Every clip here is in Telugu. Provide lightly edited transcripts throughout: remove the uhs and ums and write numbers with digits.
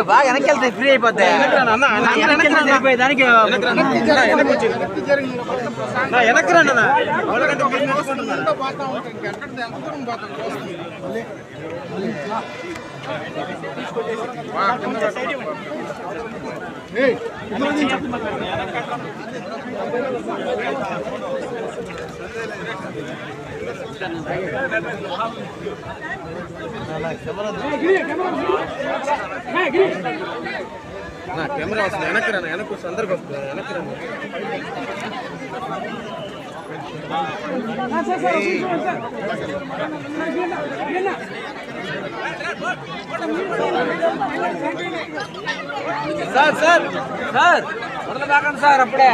బాగా వెనకెళ్తే ఫ్రీ అయిపోతాయి దానికి కెమెరా వస్తుంది వెనక్కి సందర్భం వస్తుంది సార్ సార్ సార్ మొదలు కాకండి సార్ అప్పుడే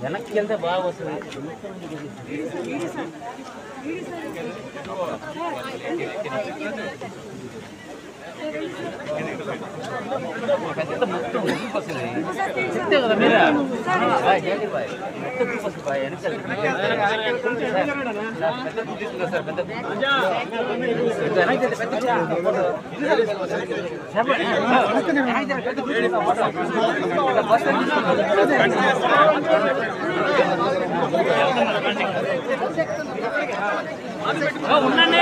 వెనక్కి వెళ్తే బాగా వస్తుంది. పెద్ద మొత్తం వస్తుంది చెప్తే కదా మీరు సార్ పెద్ద ఉండండి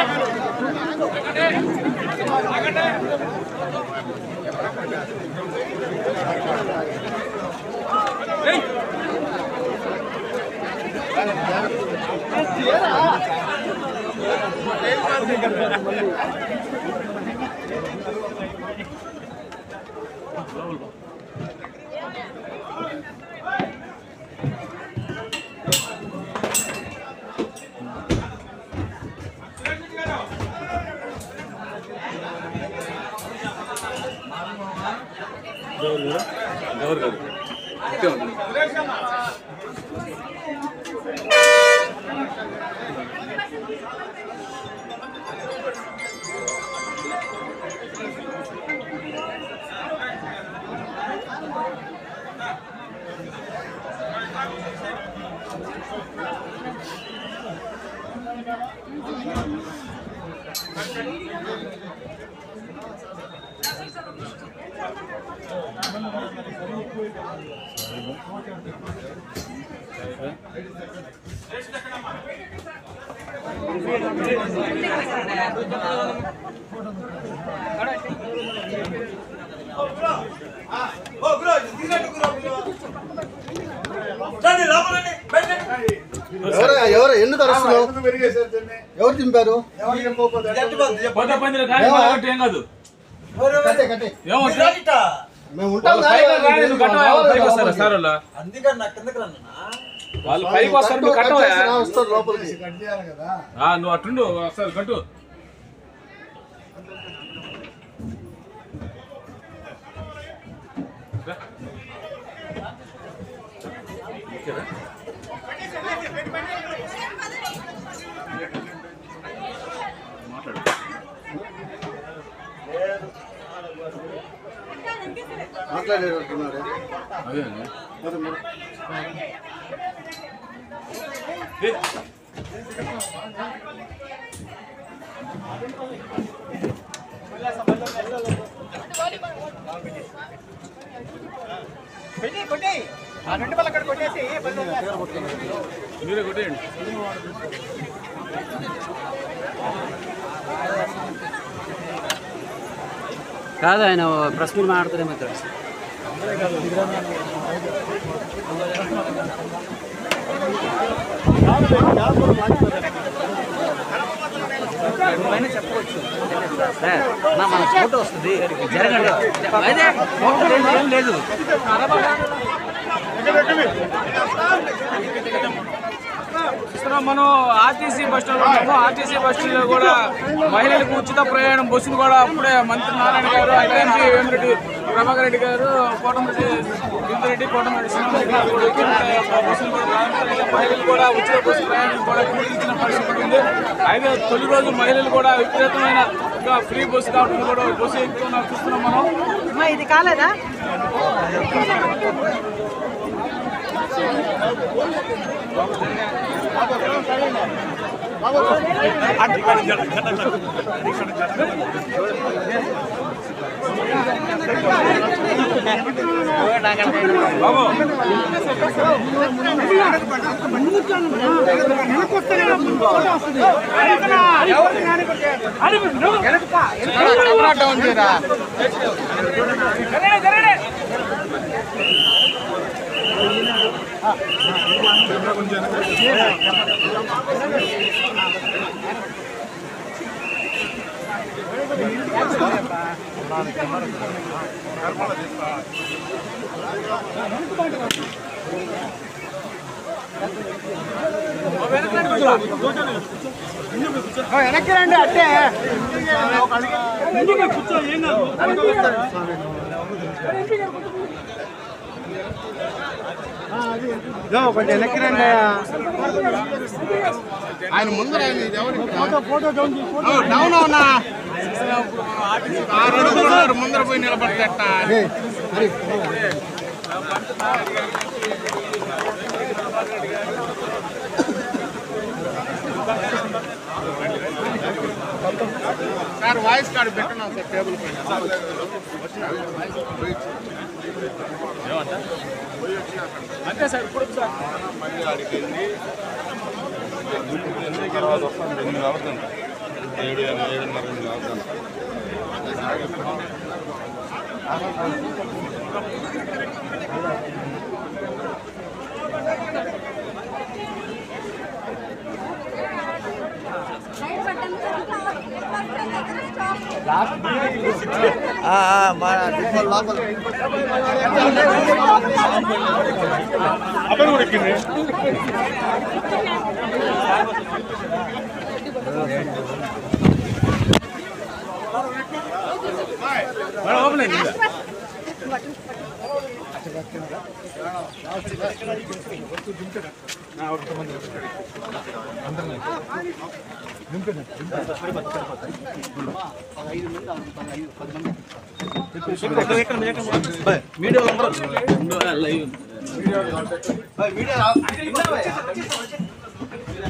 ఎవరు ఎందుకు అరుస్తున్నావు? ఎవరు దింపారు? మేము ఉంటాం. వాళ్ళు పైకి వస్తారు, నువ్వు వస్తారు లోపలికి. నువ్వు అట్టుండు వస్తారు కట్టు. మాట్లాడేటట్టున్నాడు. మీరే కొట్టేయండి. కాదు ఆయన ప్రెస్ మీట్ మాట్లాడతారేమో ఇక్కడ. చెప్పవచ్చు సార్, మన ఫోటో వస్తుంది జరగండి. అదే ఫోటో ఏం లేదు. మనం ఆర్టీసీ బస్ స్టాండ్ ఉన్నాము. ఆర్టీసీ బస్ స్టాండ్ కూడా మహిళలకు ఉచిత ప్రయాణం బస్సులు కూడా అప్పుడే మంత్రి నారాయణ గారు, ఐటీ వేమిరెడ్డి ప్రభాకర్ రెడ్డి గారు, కోటమిరెడ్డి బిందురెడ్డి, కోటమిరెడ్డి శ్రీనివాసరెడ్డి గారు కూడా బస్సులు కూడా మహిళలు కూడా ఉచిత బస్సు ప్రయాణం కూడా ఇచ్చిన పరిస్థితి ఉంది. అయితే తొలి రోజు మహిళలు కూడా విపరీతమైన ఫ్రీ బస్సు కాబట్టి కూడా బస్సు ఎక్కువ చూస్తున్నాం మనం. ఇది కాలేదా? వెనక్కి రండి. అట్టే కొంచెం వెనక్కి రండి. ఆయన ముందర ఫోటో డౌన్ అవునా ముందర పోయి నిలబడట. సార్ వాయిస్ కార్డు పెట్టినాం సార్ టేబుల్ పైన. అంతే సార్. ఇప్పుడు సార్ మళ్ళీ ఆడికి వెళ్ళి 8 అవుతుంది, 7:30 అవుతుంది. అప్పుడు కూడా ఎక్కింది.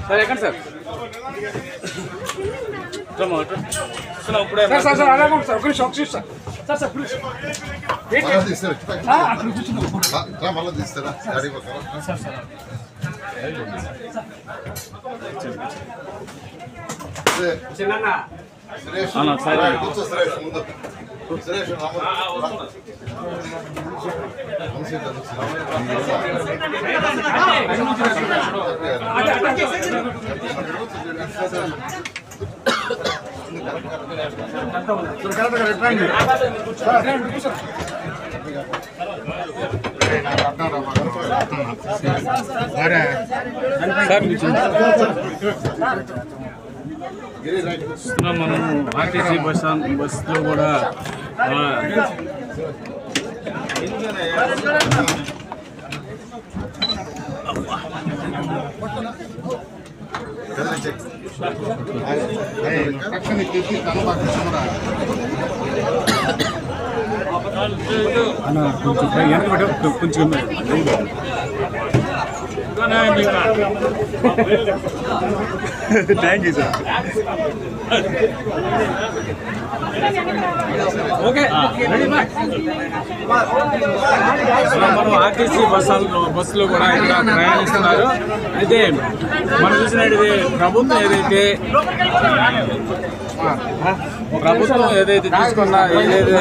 సార్ ఎక్కడ సార్? ఇప్పుడే సార్ అలాగే సార్. ఒక నిమిషం సార్. Sir please. మళ్ళీ తీస్తారా సురేష్ ముందు సురేష్ మనం ఆర్టీసీ బస్సులో కూడా కొంచెం థ్యాంక్ యూ సార్. ఓకే మనం ఆర్టీసీ బస్సులో కూడా ఇక్కడ ప్రయాణిస్తున్నారు. అయితే మనం చూసినట్టు ప్రభుత్వం ఏదైతే తీసుకున్న ఏదైతే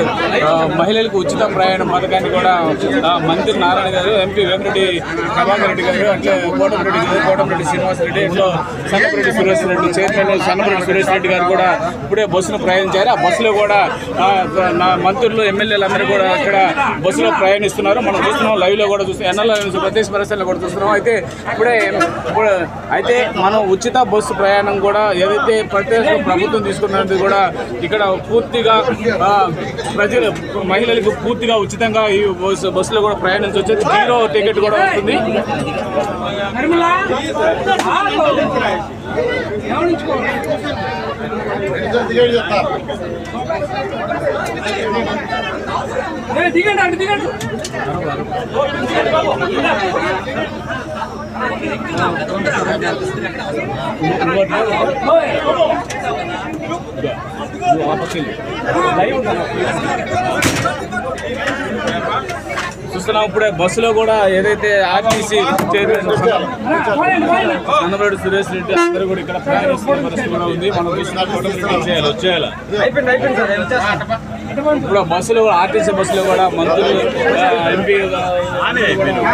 మహిళలకు ఉచిత ప్రయాణం పథకాన్ని కూడా మంత్రి నారాయణ గారు, ఎంపీ వేమిరెడ్డి ప్రభాకర్ రెడ్డి గారు, అట్లే కోటమిరెడ్డి శ్రీనివాస్ రెడ్డి, ఇంట్లో సన్నపరెడ్డి సురేష్ రెడ్డి, చైర్మన్ సన్నపరెడ్డి సురేష్ రెడ్డి గారు కూడా ఇప్పుడే బస్సులో ప్రయాణించారు. ఆ బస్సులో కూడా మంత్రులు, ఎమ్మెల్యేలు అందరూ కూడా ఇక్కడ బస్సులో ప్రయాణిస్తున్నారు. మనం చూస్తున్నాం, లైవ్లో కూడా చూస్తున్నాం, ఎన్ఎల్ ప్రత్యక్ష పరిస్థితుల్లో కూడా చూస్తున్నాం. అయితే మనం ఉచిత బస్సు ప్రయాణం కూడా ఏదైతే ప్రత్యేక ప్రభుత్వం తీసుకున్నది కూడా ఇక్కడ పూర్తిగా మహిళలకు పూర్తిగా ఉచితంగా ఈ బస్సులో కూడా ప్రయాణించవచ్చు. 0 టికెట్ కూడా వస్తుంది. చూస్తున్నాం ఇప్పుడే బస్సులో కూడా ఏదైతే ఆర్టీసీ సన్నపరెడ్డి సురేష్ రెడ్డి అందరూ కూడా ఇక్కడ ప్రయాణిస్తున్న పరిస్థితి కూడా ఉంది. మనం చూస్తున్నాం వచ్చేయాలి. ఇప్పుడు బస్సులో ఆర్టీసీ బస్సులో కూడా మంత్రులు, ఎంపీ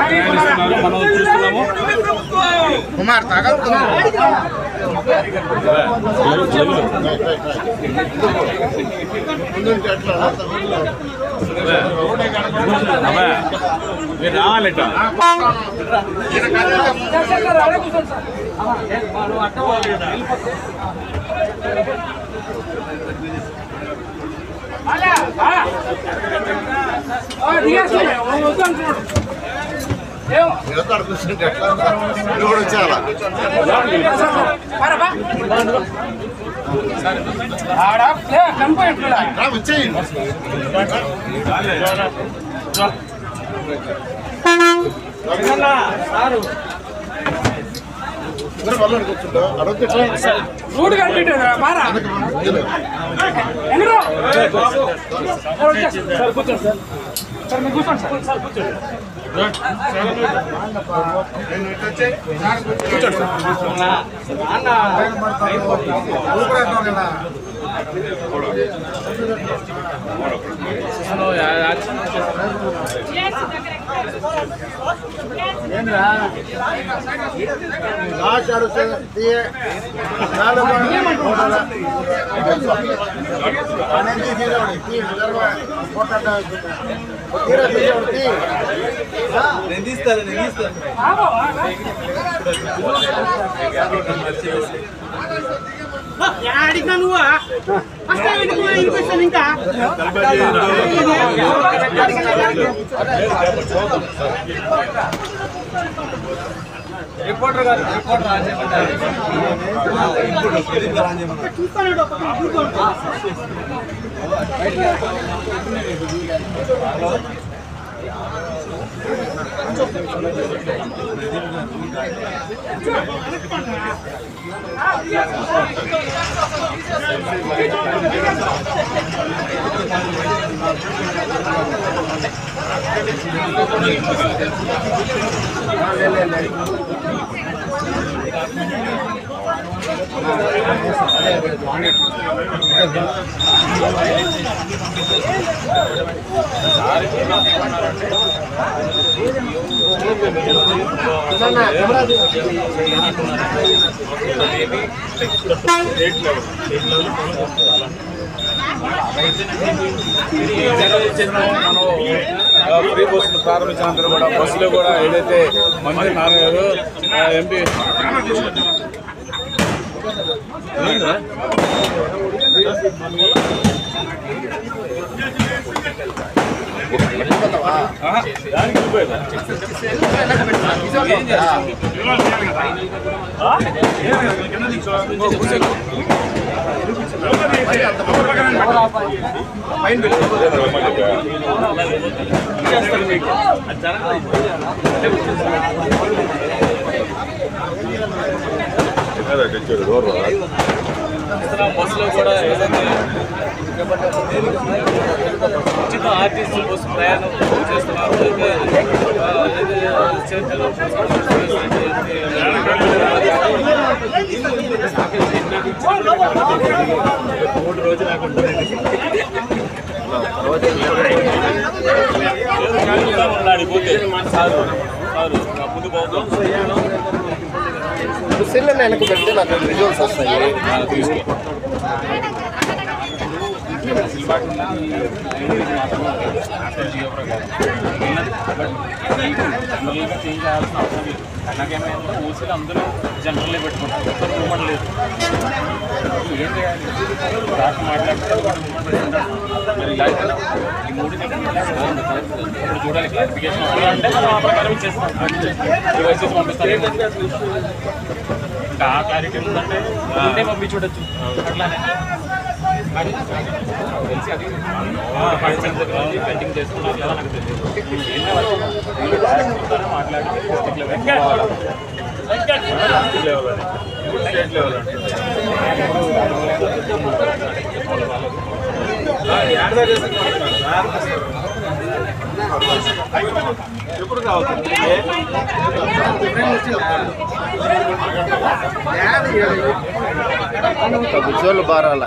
ప్రయాణిస్తున్నారు. మనం చూస్తున్నాము. కుమార్ రావాలట కూర్చుంటే ఎట్లా కూడా వచ్చేయాలా వచ్చేయి కూర్చుంటా అడిగితే అడిగినా నువ్వు ఇంకా రిపోర్టర్ గారు చూస్తాను ఫ్రీ బస్సులు ప్రారంభించినంత కూడా బస్సులో కూడా ఏదైతే మంత్రి నాన్నగారు ఎంపీ బస్సులో కూడా ఏదైతే ఉచిత ఆర్టీసీ బస్సు ప్రయాణం చేస్తున్నారు. మూడు రోజులు ఆడిపోతే ముందు పోతాం. సెల్ వెనక్కి పెడితే నాకు రిజల్ట్స్ వస్తాయి. చేంజ్ చేయాల్సిన అవసరం లేదు. నాకేమైందో ఓసీలు అందరూ జనరల్లే పెట్టుకుంటారు, ఒక్కరు మూమెంట్ లేదు. ఏం చేయాలి? డాక్టర్ మాట్లాడితే ఈ మూడు ఇప్పుడు చూడాలి క్లారిఫికేషన్ అంటే మనం ఆ ప్రకారం ఇచ్చేస్తాం. డివైసెస్ పంపిస్తారు. ఇంకా ఆ క్లారిటీ ఉందంటే ముందే పంపించి చూడొచ్చు. అట్లానే తెలిసి అది డిపార్ట్మెంట్ దగ్గర పెండింగ్ చేస్తున్నారు కదా నాకు తెలియదు. మాట్లాడి డిస్ట్రిక్ట్ లెవెల్ స్టేట్ లెవెల్ ఎప్పుడు కావచ్చు ఉద్యోగులు బారాల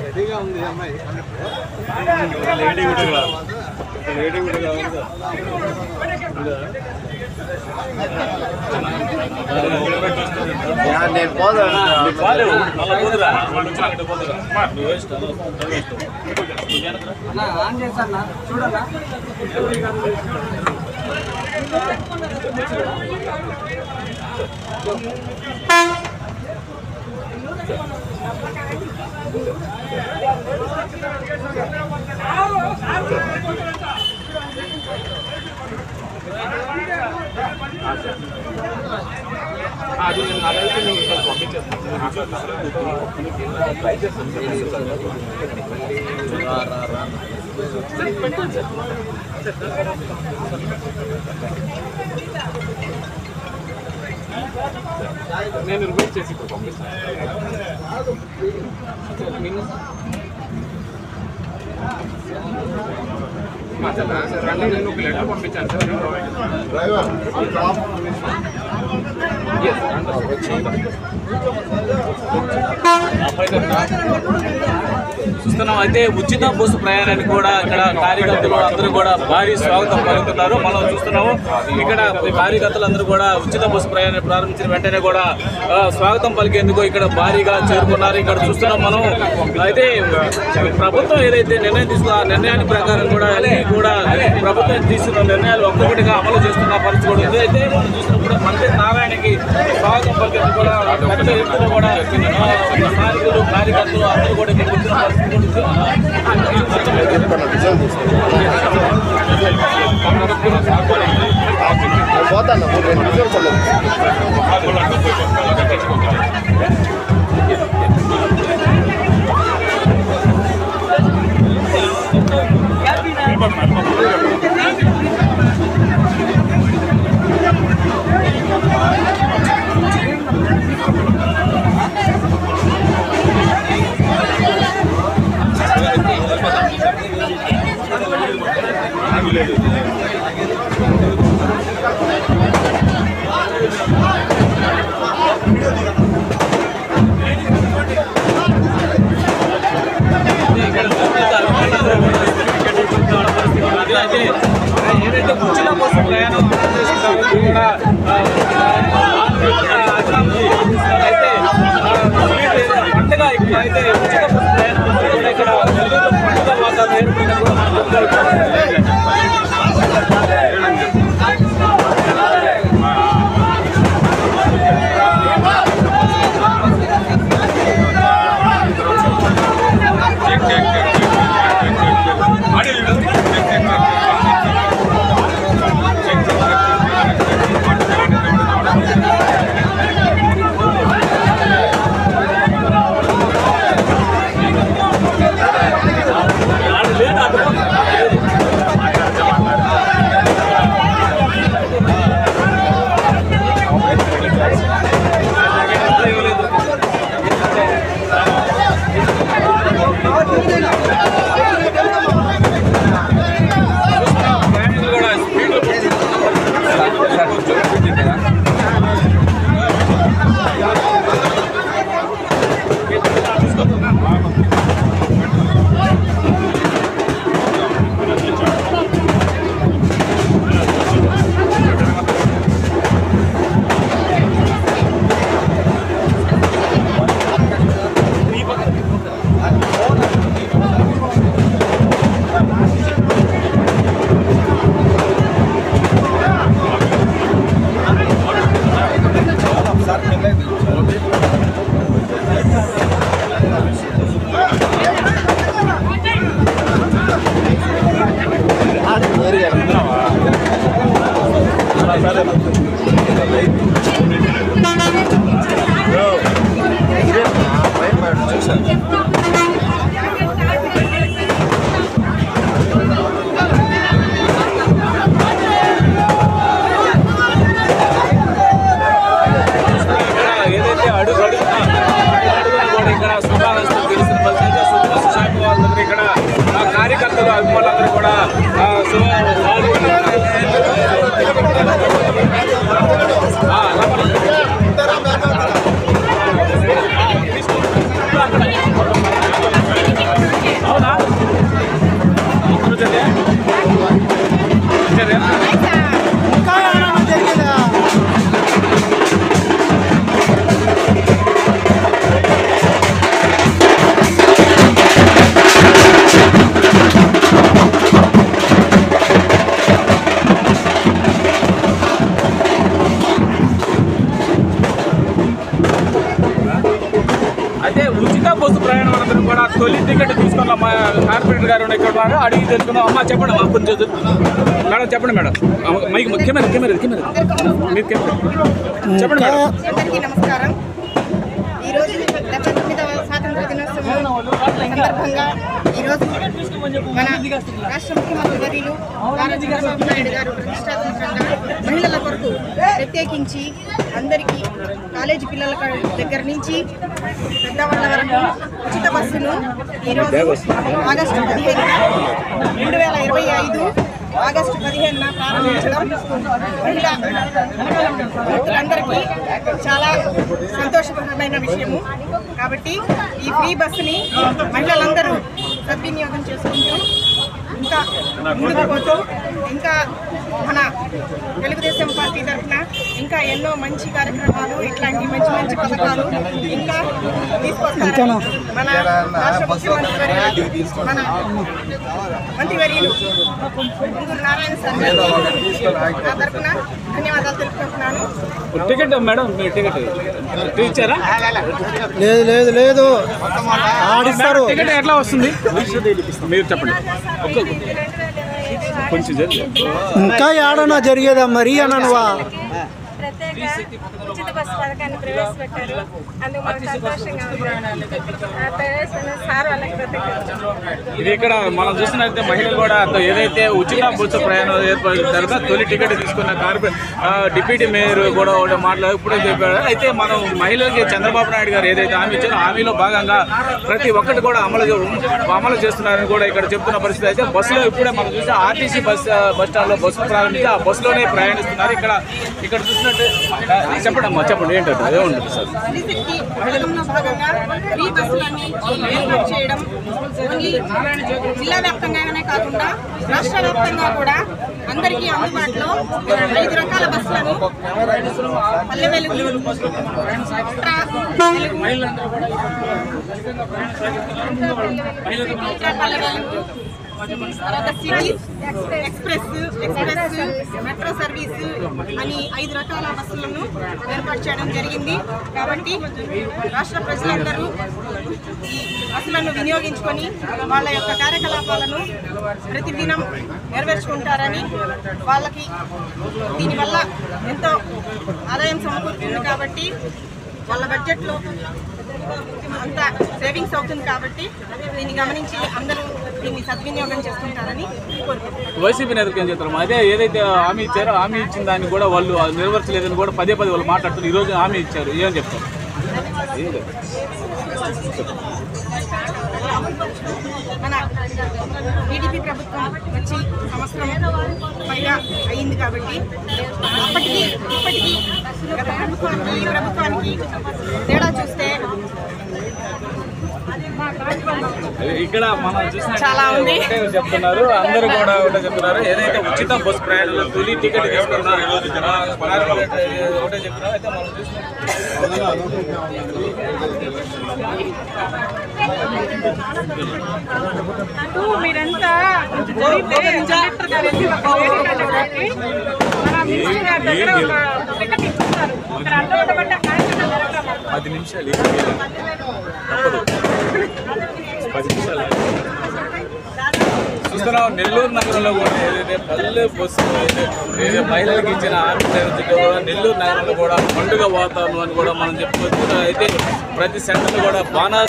రెడీగా ఉంది అమ్మాయి. లేడీ కూడా కాదు, లేడీ కూడా కావాలి. నేను పోదా ఆన్ చేస్తాను చూడన్నా. అది నేను అలాగే నేను పంపించేస్తాను. ట్రై చేస్తాను. నేను రిక్వెస్ట్ చేసి ఇప్పుడు పంపిస్తాను. రండి, నేను ఒక లెటర్ పంపించాను సార్. డ్రైవర్ చూస్తున్నాం. అయితే ఉచిత బస్సు ప్రయాణానికి కూడా ఇక్కడ కార్యకర్తలు అందరూ కూడా భారీ స్వాగతం పలుకుతున్నారు. మనం చూస్తున్నాము ఇక్కడ కార్యకర్తలు అందరూ కూడా ఉచిత బస్సు ప్రయాణం ప్రారంభించిన వెంటనే కూడా స్వాగతం పలికేందుకు ఇక్కడ భారీగా చేరుకున్నారు. ఇక్కడ చూస్తున్నాం మనం. అయితే ప్రభుత్వం ఏదైతే నిర్ణయం తీసుకున్న ఆ నిర్ణయాన్ని ప్రకారం కూడా ప్రభుత్వం తీసుకున్న నిర్ణయాలు ఒక్కొక్కటిగా అమలు చేస్తున్న పరిస్థితి కూడా ఉంది. అయితే మనం చూసినప్పుడు మంత్రి నారాయణకి స్వాగతం పలికేందుకు కూడా పెద్ద ఎత్తున కూడా స్థానికులు కార్యకర్తలు అందరూ కూడా ఇక్కడ వచ్చిన పోతాను 2 నిమిషాలు ఏదైతే ఉచిత బస్సు ప్రయాణం కూడా అయితే పండుగ అయితే ఉచిత బస్సు ప్రయాణం కూడా ఇక్కడ పండుగ వాతావరణం కార్యకర్తలు అభిమానులందరూ కూడా బస్సు ప్రయాణం అందరూ కూడా తొలి టికెట్ తీసుకున్న మా కార్పొరేటర్ గారు ఇక్కడ ఉన్నారు. అడిగి తెలుసుకుందాం. అమ్మ చెప్పండి అమ్మా, కొంచెం మేడం చెప్పండి మేడం. మైక్ కెమెరా మీరు కెమెరా చెప్పండి మేడం. అందరికీ నమస్కారం. ఈరోజు 79వ స్వాతంత్ర దినోత్సవం సందర్భంగా ఈరోజు మన రాష్ట్ర ముఖ్యమంత్రి వర్యులు నారా చంద్రబాబు నాయుడు గారు ప్రతిష్టాత్మకంగా మహిళల కొరకు ప్రత్యేకించి అందరికీ కాలేజీ పిల్లల దగ్గర నుంచి పెద్దవాళ్ళ వరకు ఉచిత బస్సును ఈరోజు ఆగస్టు 15 2025 ఆగస్టు 15న ప్రారంభించడం మహిళా వ్యక్తులందరికీ చాలా సంతోషకరమైన విషయము. కాబట్టి ఈ ఫ్రీ బస్సుని మహిళలందరూ సద్వినియోగం చేసుకుంటూ ఇంకా ముందుకు పోతూ ఇంకా మన తెలుగుదేశం పార్టీ తరఫున ఇంకా ఎన్నో మంచి కార్యక్రమాలు ఇట్లాంటి మంచి మంచి పథకాలు ఇంకా తీసుకొస్తారు. మన రాష్ట్ర ముఖ్యమంత్రి మన మంత్రివర్యులు నారాయణ సార్ తరఫున ధన్యవాదాలు తెలుపుకుంటున్నాను. టికెట్ మేడం మీరు టికెట్ ఇచ్చారా? లేదు లేదు లేదు ఆడిస్తారు. టికెట్ ఎట్లా వస్తుంది మీరు చెప్పండి. కొంచెం ఇంకా ఏడన్నా జరిగేదా మరి అనవా? ఉచిత బస్సు పథకాన్ని ప్రవేశపెట్టారు. అందుకు మాకు సంతోషంగా ఉంది. ప్రవేశపెట్టిన సార్ వాళ్ళకి ప్రత్యేక. ఇది ఇక్కడ మనం చూసినట్లయితే మహిళలు కూడా ఏదైతే ఉచిత బస్సు ప్రయాణం ఏర్పడిన తొలి టికెట్ తీసుకున్న డిప్యూటీ మేయర్ కూడా మాట్లాడి ఇప్పుడే చెప్పారు. అయితే మనం మహిళలకి చంద్రబాబు నాయుడు గారు ఏదైతే హామీ ఇచ్చారో హామీలో భాగంగా ప్రతి ఒక్కటి కూడా అమలు చేస్తున్నారని కూడా ఇక్కడ చెప్తున్న పరిస్థితి. అయితే బస్సులో ఇప్పుడే మనం చూస్తే ఆర్టీసీ బస్ స్టాండ్లో బస్సులు ప్రారంభించి ఆ బస్సులోనే ప్రయాణిస్తున్నారు. ఇక్కడ చూసినట్టు చెప్పండి అమ్మా, చెప్పండి ఏంటంటే అదే ఉంటుంది సార్. స్త్రీశక్తి పథకంలో భాగంగా ఫ్రీ బస్సులన్నీ ఏర్పాటు చేయడం ఓన్లీ జిల్లా వ్యాప్తంగానే కాకుండా రాష్ట్ర వ్యాప్తంగా కూడా అందరికీ అందుబాటులో 5 రకాల బస్సులను పల్లె వెలుగులు, పల్లె వెలుగు, తర్వాత సిటీ ఎక్స్ప్రెస్, మెట్రో సర్వీసు అని 5 రకాల బస్సులను ఏర్పాటు చేయడం జరిగింది. కాబట్టి రాష్ట్ర ప్రజలందరూ ఈ బస్సులను వినియోగించుకొని వాళ్ళ యొక్క కార్యకలాపాలను ప్రతిదినం నెరవేర్చుకుంటారని, వాళ్ళకి దీనివల్ల ఎంతో ఆదాయం సమకూరుతుంది. కాబట్టి వాళ్ళ బడ్జెట్లో అంతా సేవింగ్స్ అవుతుంది. కాబట్టి దీన్ని గమనించి అందరూ దీన్ని సద్వినియోగం చేసుకుంటారని కోరుకుంటున్నాను. వైసీపీ నేతలు ఏం చెప్తారు? అదే ఏదైతే హామీ ఇచ్చారో హామీ ఇచ్చిన దాన్ని కూడా వాళ్ళు నెరవేర్చలేదని కూడా పదే వాళ్ళు మాట్లాడుతున్నారు. ఈరోజు హామీ ఇచ్చారు, ఏం చెప్తారు? మన టీడీపీ ప్రభుత్వం వచ్చి సంవత్సరం పైగా అయింది. కాబట్టి అప్పటికి ఇప్పటికీ గత ప్రభుత్వానికి ఈ ప్రభుత్వానికి తేడా చూస్తే ఇక్కడ మనం చూసిన చాలా ఉంది. చెప్తున్నారు, అందరూ కూడా ఒకటే చెప్తున్నారు. ఏదైతే ఉచిత బస్సు ప్రయాణంలో తొలి టికెట్ తీసుకున్నారు ఒకటే చెప్తున్నారు. అయితే మనం మీరంతా చూస్తున్నాం 10 నిమిషాలు తప్పదు. 10 నిమిషాలు చూస్తున్నాం. నెల్లూరు నగరంలో కూడా ఏదైతే పల్లె బస్సు ఏదైతే మహిళలకు ఇచ్చిన హామీ కూడా నెల్లూరు నగరంలో కూడా పండుగ వాతావరణం అని కూడా మనం చెప్పుకోవచ్చు. అయితే ప్రతి సెంటర్లో కూడా బాణాల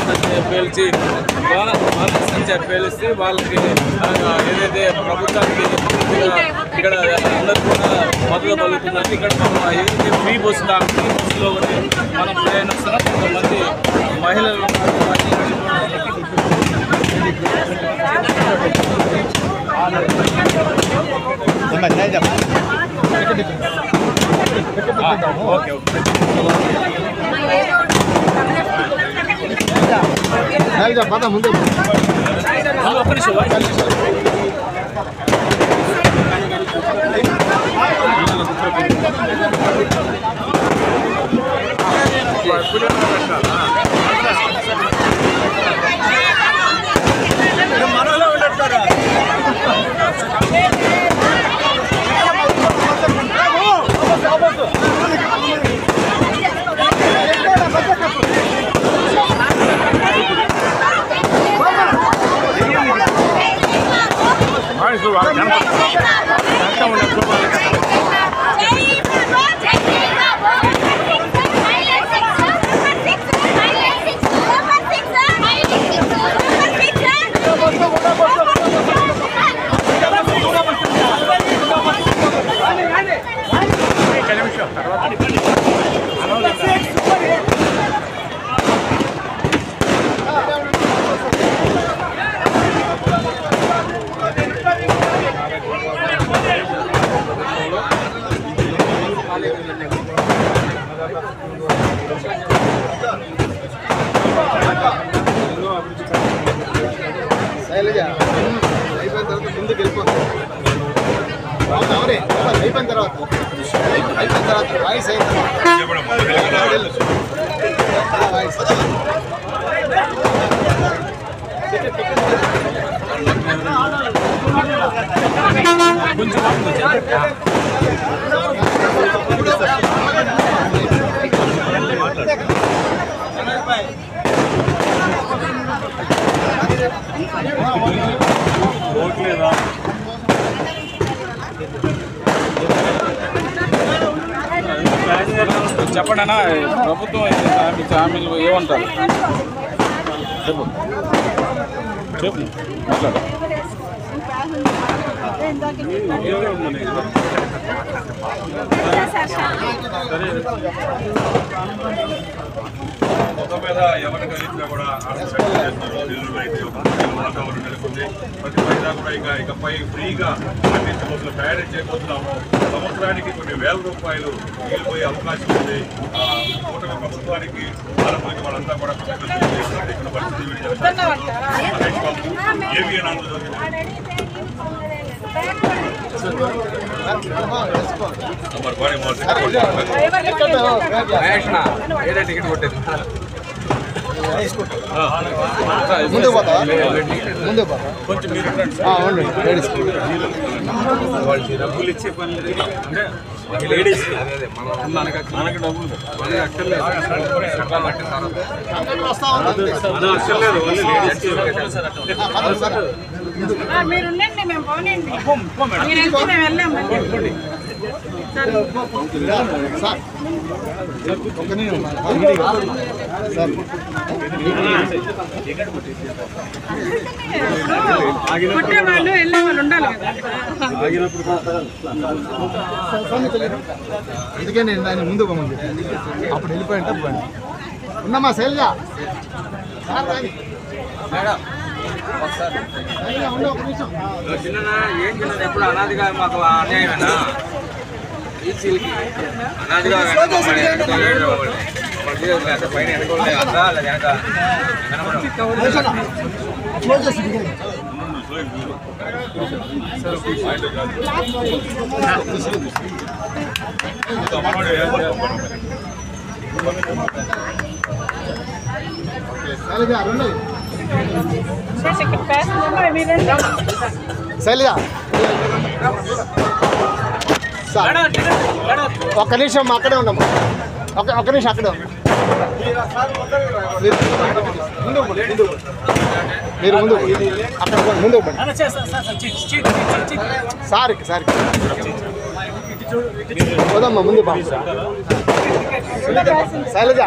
సంఖ్య పేలిస్తే వాళ్ళకి ఏదైతే ప్రభుత్వానికి ఇక్కడ అందరూ కూడా మద్దతు పలుకుతున్నట్టు ఇక్కడ మనం ఏదైతే ఫ్రీ బస్సు బస్సులో మనం ప్రయాణిస్తున్నాం. కొంతమంది మహిళలు ఓకే ముందు ఒక్క నిమిషం మనలో ఉండట్టారా? అయిపోయిన తర్వాత ముందుకు వెళ్ళిపోతాం. అయిపోయిన తర్వాత వాయిస్ అయిన కొంచెం చెప్పండి అన్న, ప్రభుత్వం హామీలు ఏమంటారు? చెప్పు చెప్పు మాట్లాడు. మొత్తం మీద ఎవరు కలిసినా కూడా వాతావరణం నెలకొంది. ప్రతి పైదా కూడా ఇకపై ఫ్రీగా అందించబోతున్న ప్రయాణం చేయబోతున్నాము. సంవత్సరానికి కొన్ని వేల రూపాయలు మిగిలిపోయే అవకాశం ఉంది. కూటమి ప్రభుత్వానికి ఆరోగ్య వాళ్ళంతా కూడా ఇక్కడ పరిస్థితి ఏవిఎన్ ఏదో టికెట్ కొట్టేది ముందు పోతా ముందు పోతా కొంచెం మీరు వాళ్ళకి డబ్బులు ఇచ్చే పని లేదు. అంటే లేడీస్ మనకి డబ్బులు అక్కర్లేదు, మీరుండండి, మేము పోనండి, మీరు వెళ్తే మేము వెళ్ళాం. కొట్టేవాళ్ళు వెళ్ళే వాళ్ళు ఉండాలి కదా. అందుకే నేను దాన్ని ముందు పోమంది. అప్పుడు వెళ్ళిపోయింటే పోయింది. ఉన్నామా శైలజ? చిన్న ఏం చిన్నది ఎప్పుడు అనాదిగా మాకు అన్యాయమేనా? ఈసీలకి అనాదిగా పైన ఎన్నుకోలే అంతా వెనక శైలజ ఒక్క నిమిషం అక్కడే ఉన్నాము. ఒక్క నిమిషం అక్కడే ఉన్నాం. మీరు ముందు అక్కడ ముందు సారికి పోదమ్మా ముందు బా శైలజ.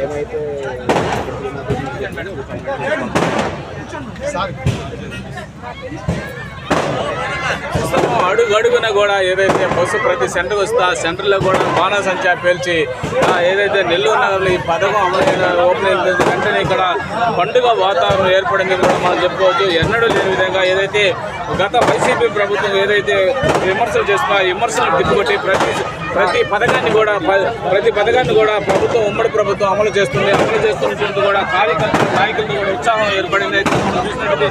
ఏమైతే అడుగు అడుగున కూడా ఏదైతే బస్సు ప్రతి సెంటర్ వస్తే ఆ సెంటర్లో కూడా బాణాసంచా పేల్చి ఏదైతే నెల్లూరు నగరంలో ఈ పథకం అమలైన ఓపెన్ అయిన వెంటనే ఇక్కడ పండుగ వాతావరణం ఏర్పడింది కూడా మనం చెప్పుకోవచ్చు. ఎన్నడూ లేని విధంగా ఏదైతే గత వైసీపీ ప్రభుత్వం ఏదైతే విమర్శలు చేస్తున్నా విమర్శలు తిప్పుకొట్టి ప్రతి పథకాన్ని కూడా ప్రభుత్వం ఉమ్మడి ప్రభుత్వం అమలు చేస్తున్నట్టు కూడా కార్యకర్తలు నాయకులతో కూడా ఉత్సాహం ఏర్పడింది. అయితే మనం చూసినట్టు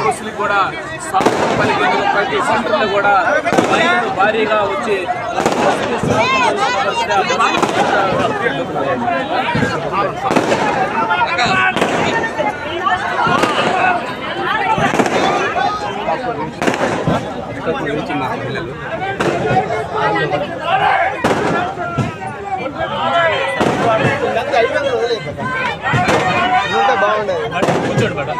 బస్సులకు కూడా స్వాగతం పలికేందుకు ప్రతి సెంటర్లో కూడా భారీగా వచ్చి మా పిల్లలు బాగుండేది. కూర్చోండి మేడం.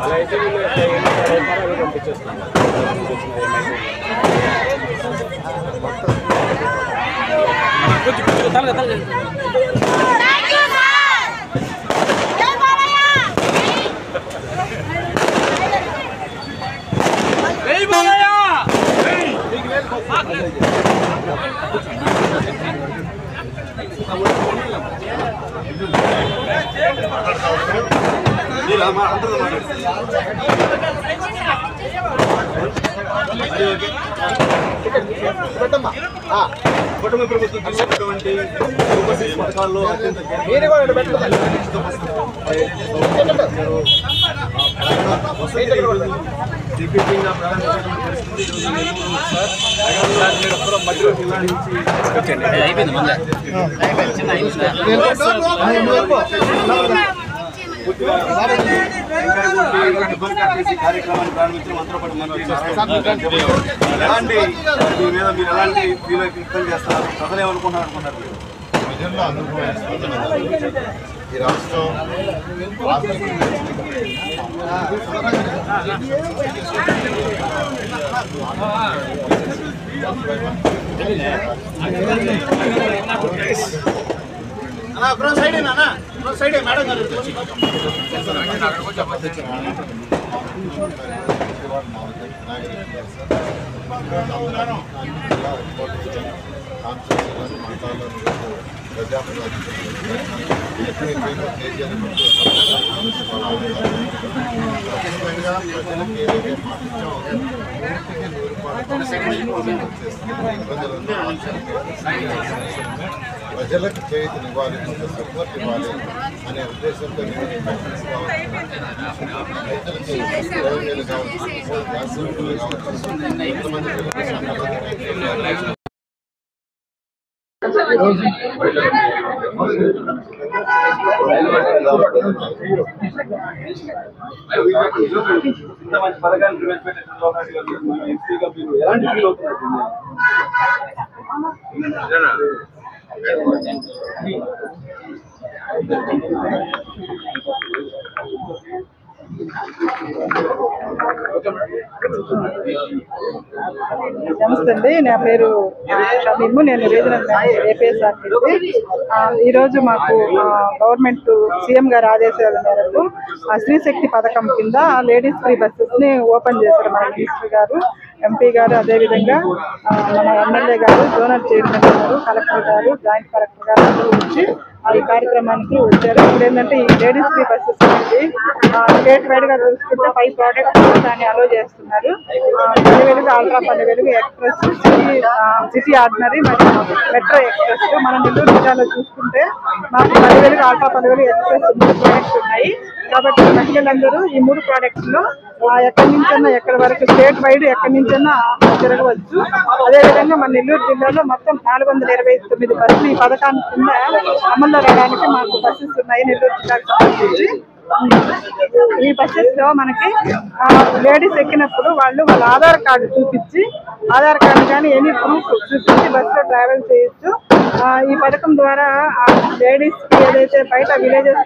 అలా అయితే పంపించేస్తాను. అందరూ కుటుంబ ప్రభుత్వం తీసుకున్నటువంటి పథకాల్లో అత్యంత దిగ్విజయంగా కార్యక్రమాన్ని ప్రారంభించడం అందరూ కూడా మంత్రి ఎలాంటి మీ మీద మీరు ఎలాంటి ఫీల్ వ్యక్తం చేస్తున్నారు? ప్రజలు ఏమనుకుంటున్నారు అనుకుంటారు? ప్రజల్లో అందుబాటు ఈ రాష్ట్రం ప్రజలకు చేయుతనివ్వాలి, సపోర్ట్ ఇవ్వాలి అనే ఉద్దేశంతో రైతులకి 20,000 కావచ్చు. ఇంత మంచి పథకాన్ని ప్రవేశపెట్టిన ఎంపీగా మీరు ఎలాంటి ఫీల్ అవుతున్నారు? నమస్తే అండి, నా పేరు షమీము. నేను రీజనల్ మేనేజర్ ఏపీఎస్ఆర్టీసీ. ఈరోజు మాకు గవర్నమెంట్ సీఎం గారి ఆదేశాల మేరకు స్త్రీశక్తి పథకం కింద లేడీస్ ఫ్రీ బస్సెస్ని ఓపెన్ చేశారు మన మినిస్టర్ గారు, ఎంపీ గారు, అదేవిధంగా మన ఎమ్మెల్యే గారు, జోనల్ చైర్మన్ గారు, కలెక్టర్ గారు, జాయింట్ కలెక్టర్ గారు అందరూ వచ్చి ఈ కార్యక్రమానికి వచ్చారు. ఇప్పుడు ఏంటంటే ఈ లేడీస్ ఫ్రీ బస్సెస్ అనేది స్టేట్ వైడ్గా చూసుకుంటే 5 ప్రోడక్ట్స్ దాన్ని అలో చేస్తున్నారు. 10,000 అల్ట్రా 10,000 ఎక్స్ప్రెస్, సిటీ ఆర్డినరీ మరియు మెట్రో ఎక్స్ప్రెస్. మన నెల్లూరు జిల్లాలో చూసుకుంటే మాకు 10,000 అల్ట్రా 10,000 ఎక్స్ప్రెస్ 3 ప్రోడక్ట్స్ ఉన్నాయి. కాబట్టి మహిళలందరూ ఈ 3 ప్రోడక్ట్స్లో ఎక్కడి నుంచైనా ఎక్కడి వరకు స్టేట్ వైడ్ ఎక్కడి నుంచైనా తిరగవచ్చు. అదేవిధంగా మన నెల్లూరు జిల్లాలో మొత్తం 429 బస్సులు ఈ పథకాన్ని కింద అమల్లో రావడానికి మాకు బస్సెస్ ఉన్నాయి నెల్లూరు జిల్లాకు సంబంధించి. ఈ బస్సెస్ లో మనకి లేడీస్ ఎక్కినప్పుడు వాళ్ళ ఆధార్ కార్డు చూపించి, ఆధార్ కార్డు కానీ ఎనీ ప్రూఫ్ చూపించి బస్సులో ట్రావెల్ చేయొచ్చు. ఈ పథకం ద్వారా లేడీస్ ఏదైతే బయట విలేజెస్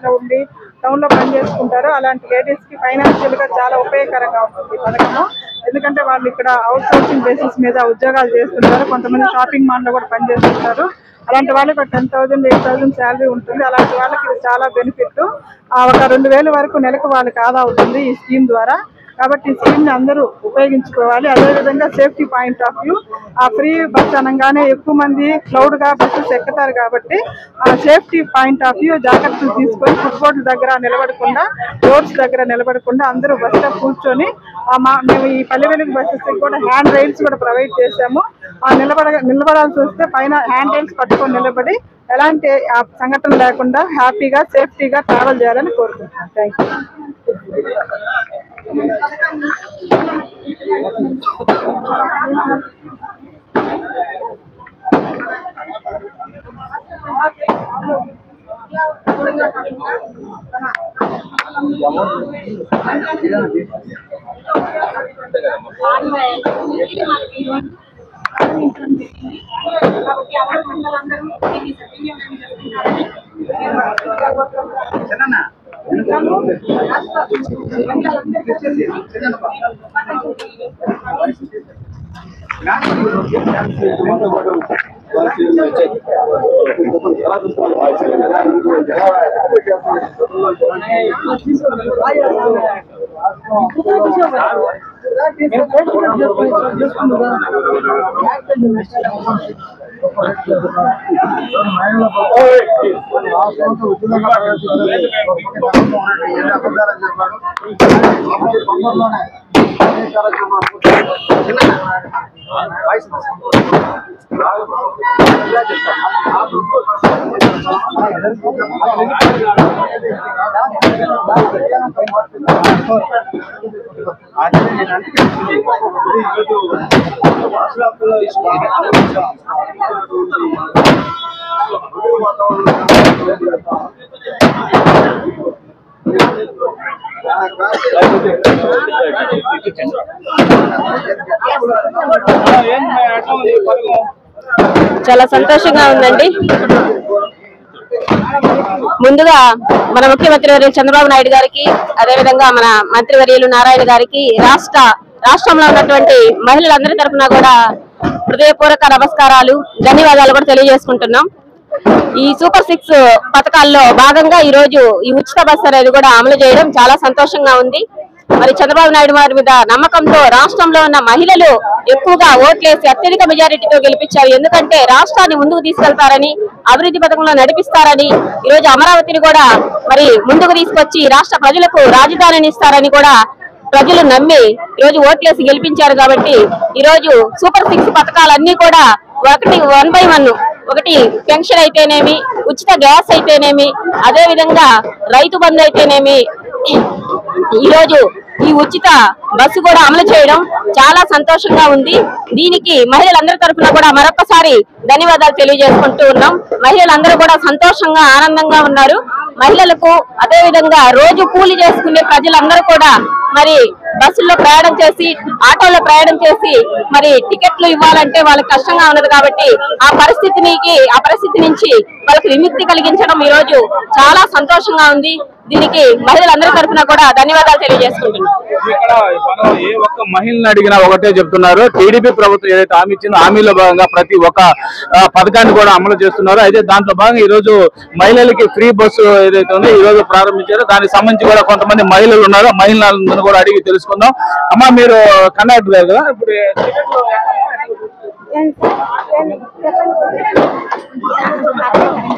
లో ఉండి టౌన్ లో పనిచేసుకుంటారో అలాంటి లేడీస్ కి ఫైనాన్షియల్ గా చాలా ఉపయోగకరంగా ఉంటుంది ఈ పథకము. ఎందుకంటే వాళ్ళు ఇక్కడ అవుట్ సోర్సింగ్ బేసిస్ మీద ఉద్యోగాలు చేస్తుంటారు, కొంతమంది షాపింగ్ మాల్ లో కూడా పనిచేస్తుంటారు. అలాంటి వాళ్ళకి 10,000, 8,000 శాలరీ ఉంటుంది. అలాంటి వాళ్ళకి ఇది చాలా బెనిఫిట్. ఒక 2,000 వరకు నెలకు వాళ్ళకి ఆదా అవుతుంది ఈ స్కీమ్ ద్వారా. కాబట్టి ఈ స్కీమ్ని అందరూ ఉపయోగించుకోవాలి. అదేవిధంగా safety point of view, free bus అనగానే ఎక్కువ మంది క్లౌడ్గా బస్సెస్ ఎక్కుతారు. కాబట్టి సేఫ్టీ పాయింట్ ఆఫ్ వ్యూ జాగ్రత్తలు తీసుకొని ఫుట్బోర్డుల దగ్గర నిలబడకుండా, డోర్స్ దగ్గర నిలబడకుండా అందరూ బస్సులో కూర్చొని మేము ఈ 10,000 బస్సెస్ కూడా హ్యాండ్ రైల్స్ కూడా ప్రొవైడ్ చేశాము. నిలబడాల్సి వస్తే పైన హ్యాండ్ రైల్స్ పట్టుకొని నిలబడి ఎలాంటి సంఘటన లేకుండా హ్యాపీగా సేఫ్టీగా ట్రావెల్ చేయాలని కోరుకుంటున్నాను. థ్యాంక్ చాలా సంతోషంగా ఉందండి. ముందుగా మన ముఖ్యమంత్రి వర్యులు చంద్రబాబు నాయుడు గారికి, అదేవిధంగా మన మంత్రివర్యులు నారాయణ గారికి, రాష్ట్రంలో ఉన్నటువంటి మహిళలందరి తరఫున కూడా హృదయపూర్వక నమస్కారాలు, ధన్యవాదాలు కూడా తెలియజేసుకుంటున్నాం. ఈ సూపర్ 6 పథకాల్లో భాగంగా ఈ రోజు ఈ ఉచిత బస్సు అనేది కూడా అమలు చేయడం చాలా సంతోషంగా ఉంది. మరి చంద్రబాబు నాయుడు గారి మీద నమ్మకంతో రాష్ట్రంలో ఉన్న మహిళలు ఎక్కువగా ఓట్లేసి అత్యధిక మెజారిటీతో గెలిపించారు. ఎందుకంటే రాష్ట్రాన్ని ముందుకు తీసుకెళ్తారని, అభివృద్ధి పథకంలో నడిపిస్తారని, ఈ రోజు అమరావతిని కూడా మరి ముందుకు తీసుకొచ్చి రాష్ట్ర ప్రజలకు రాజధానిని ఇస్తారని కూడా ప్రజలు నమ్మి ఈ రోజు ఓట్లేసి గెలిపించారు. కాబట్టి ఈ రోజు సూపర్ 6 పథకాలన్నీ కూడా 1 by 1, ఒకటి పెన్షన్ అయితేనేమి, ఉచిత గ్యాస్ అయితేనేమి, అదే విధంగా రైతు బంధు అయితేనేమి, ఈరోజు ఈ ఉచిత బస్సు కూడా అమలు చేయడం చాలా సంతోషంగా ఉంది. దీనికి మహిళలందరి తరఫున కూడా మరొకసారి ధన్యవాదాలు తెలియజేసుకుంటూ ఉన్నాం. మహిళలందరూ కూడా సంతోషంగా ఆనందంగా ఉన్నారు. మహిళలకు అదే విధంగా రోజు కూలి చేసుకునే ప్రజలందరూ కూడా మరి బస్సుల్లో ప్రయాణం చేసి, ఆటోలో ప్రయాణం చేసి మరి టికెట్లు ఇవ్వాలంటే వాళ్ళకి కష్టంగా ఉన్నది. కాబట్టి ఆ పరిస్థితి నుంచి వాళ్ళకి విముక్తి కలిగించడం ఈ రోజు చాలా సంతోషంగా ఉంది. దీనికి మహిళలందరి తరఫున కూడా ధన్యవాదాలు తెలియజేసుకుంటున్నాం. ఇక్కడ మనం ఏ ఒక్క మహిళని అడిగినా ఒకటే చెప్తున్నారు, టీడీపీ ప్రభుత్వం ఏదైతే హామీ ఇచ్చిందో హామీలో భాగంగా ప్రతి ఒక్క పథకాన్ని కూడా అమలు చేస్తున్నారు. అయితే దాంట్లో భాగంగా ఈ రోజు మహిళలకి ఫ్రీ బస్సు ఏదైతే ఉందో ఈ రోజు ప్రారంభించారో దానికి సంబంధించి కూడా కొంతమంది మహిళలు ఉన్నారు. మహిళలందరూ కూడా అడిగి తెలుసుకుందాం. అమ్మ, మీరు కండక్టర్ గారు కదా, ఇప్పుడు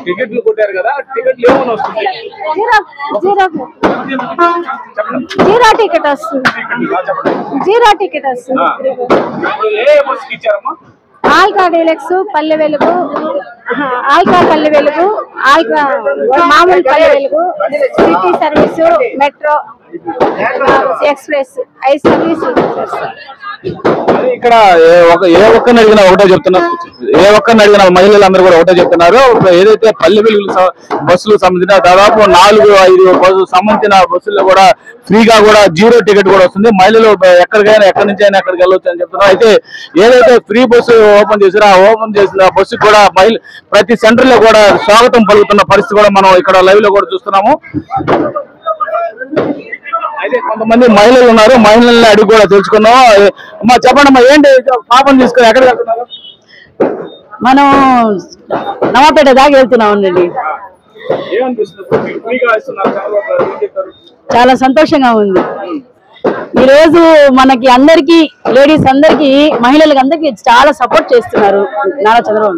టికెట్లు కొట్టారు కదా, టికెట్లు ఏమైనా వస్తుంది? జీరో టికెట్ వస్తుంది. జీరో టికెట్ వస్తుంది. ఏ బస్సుకి ఇచ్చారమ్మా? Ultra deluxe, Palle Velugu, ultra Palle Velugu, ultra మామూలు Palle Velugu, city service, metro express 5 సర్వీసులు చేస్తారు. ఇక్కడ ఏ ఒక్కరిని అడిగినా ఒకటే చెప్తున్నారు, ఏ ఒక్కరిని అడిగిన మహిళలందరూ కూడా ఒకటే చెప్తున్నారు. ఏదైతే పల్లె వెలుగు బస్సులకు సంబంధించిన దాదాపు 4-5 సంబంధించిన బస్సుల్లో కూడా ఫ్రీగా కూడా జీరో టికెట్ కూడా వస్తుంది. మహిళలు ఎక్కడికైనా ఎక్కడి నుంచి అయినా ఎక్కడికి వెళ్ళొచ్చు అని చెప్తున్నారు. అయితే ఏదైతే ఫ్రీ బస్సు ఓపెన్ చేసారో ఆ ఓపెన్ చేసిన బస్సు కూడా ప్రతి సెంటర్ లో కూడా స్వాగతం పలుకుతున్న పరిస్థితి కూడా మనం ఇక్కడ లైవ్ లో కూడా చూస్తున్నాము. అయితే కొంతమంది మహిళలు ఉన్నారు, మహిళల్ని అడిగి కూడా తెలుసుకున్నాం. అమ్మా చెప్పండి అమ్మా, ఏంటి పాపం తీసుకొని ఎక్కడికి వెళ్తున్నారు? మనం నవాపేట దాకా వెళ్తున్నామండి. చాలా సంతోషంగా ఉంది. ఈరోజు మనకి అందరికి, లేడీస్ అందరికి, మహిళలకు అందరికి చాలా సపోర్ట్ చేస్తున్నారు నారా చంద్రబాబు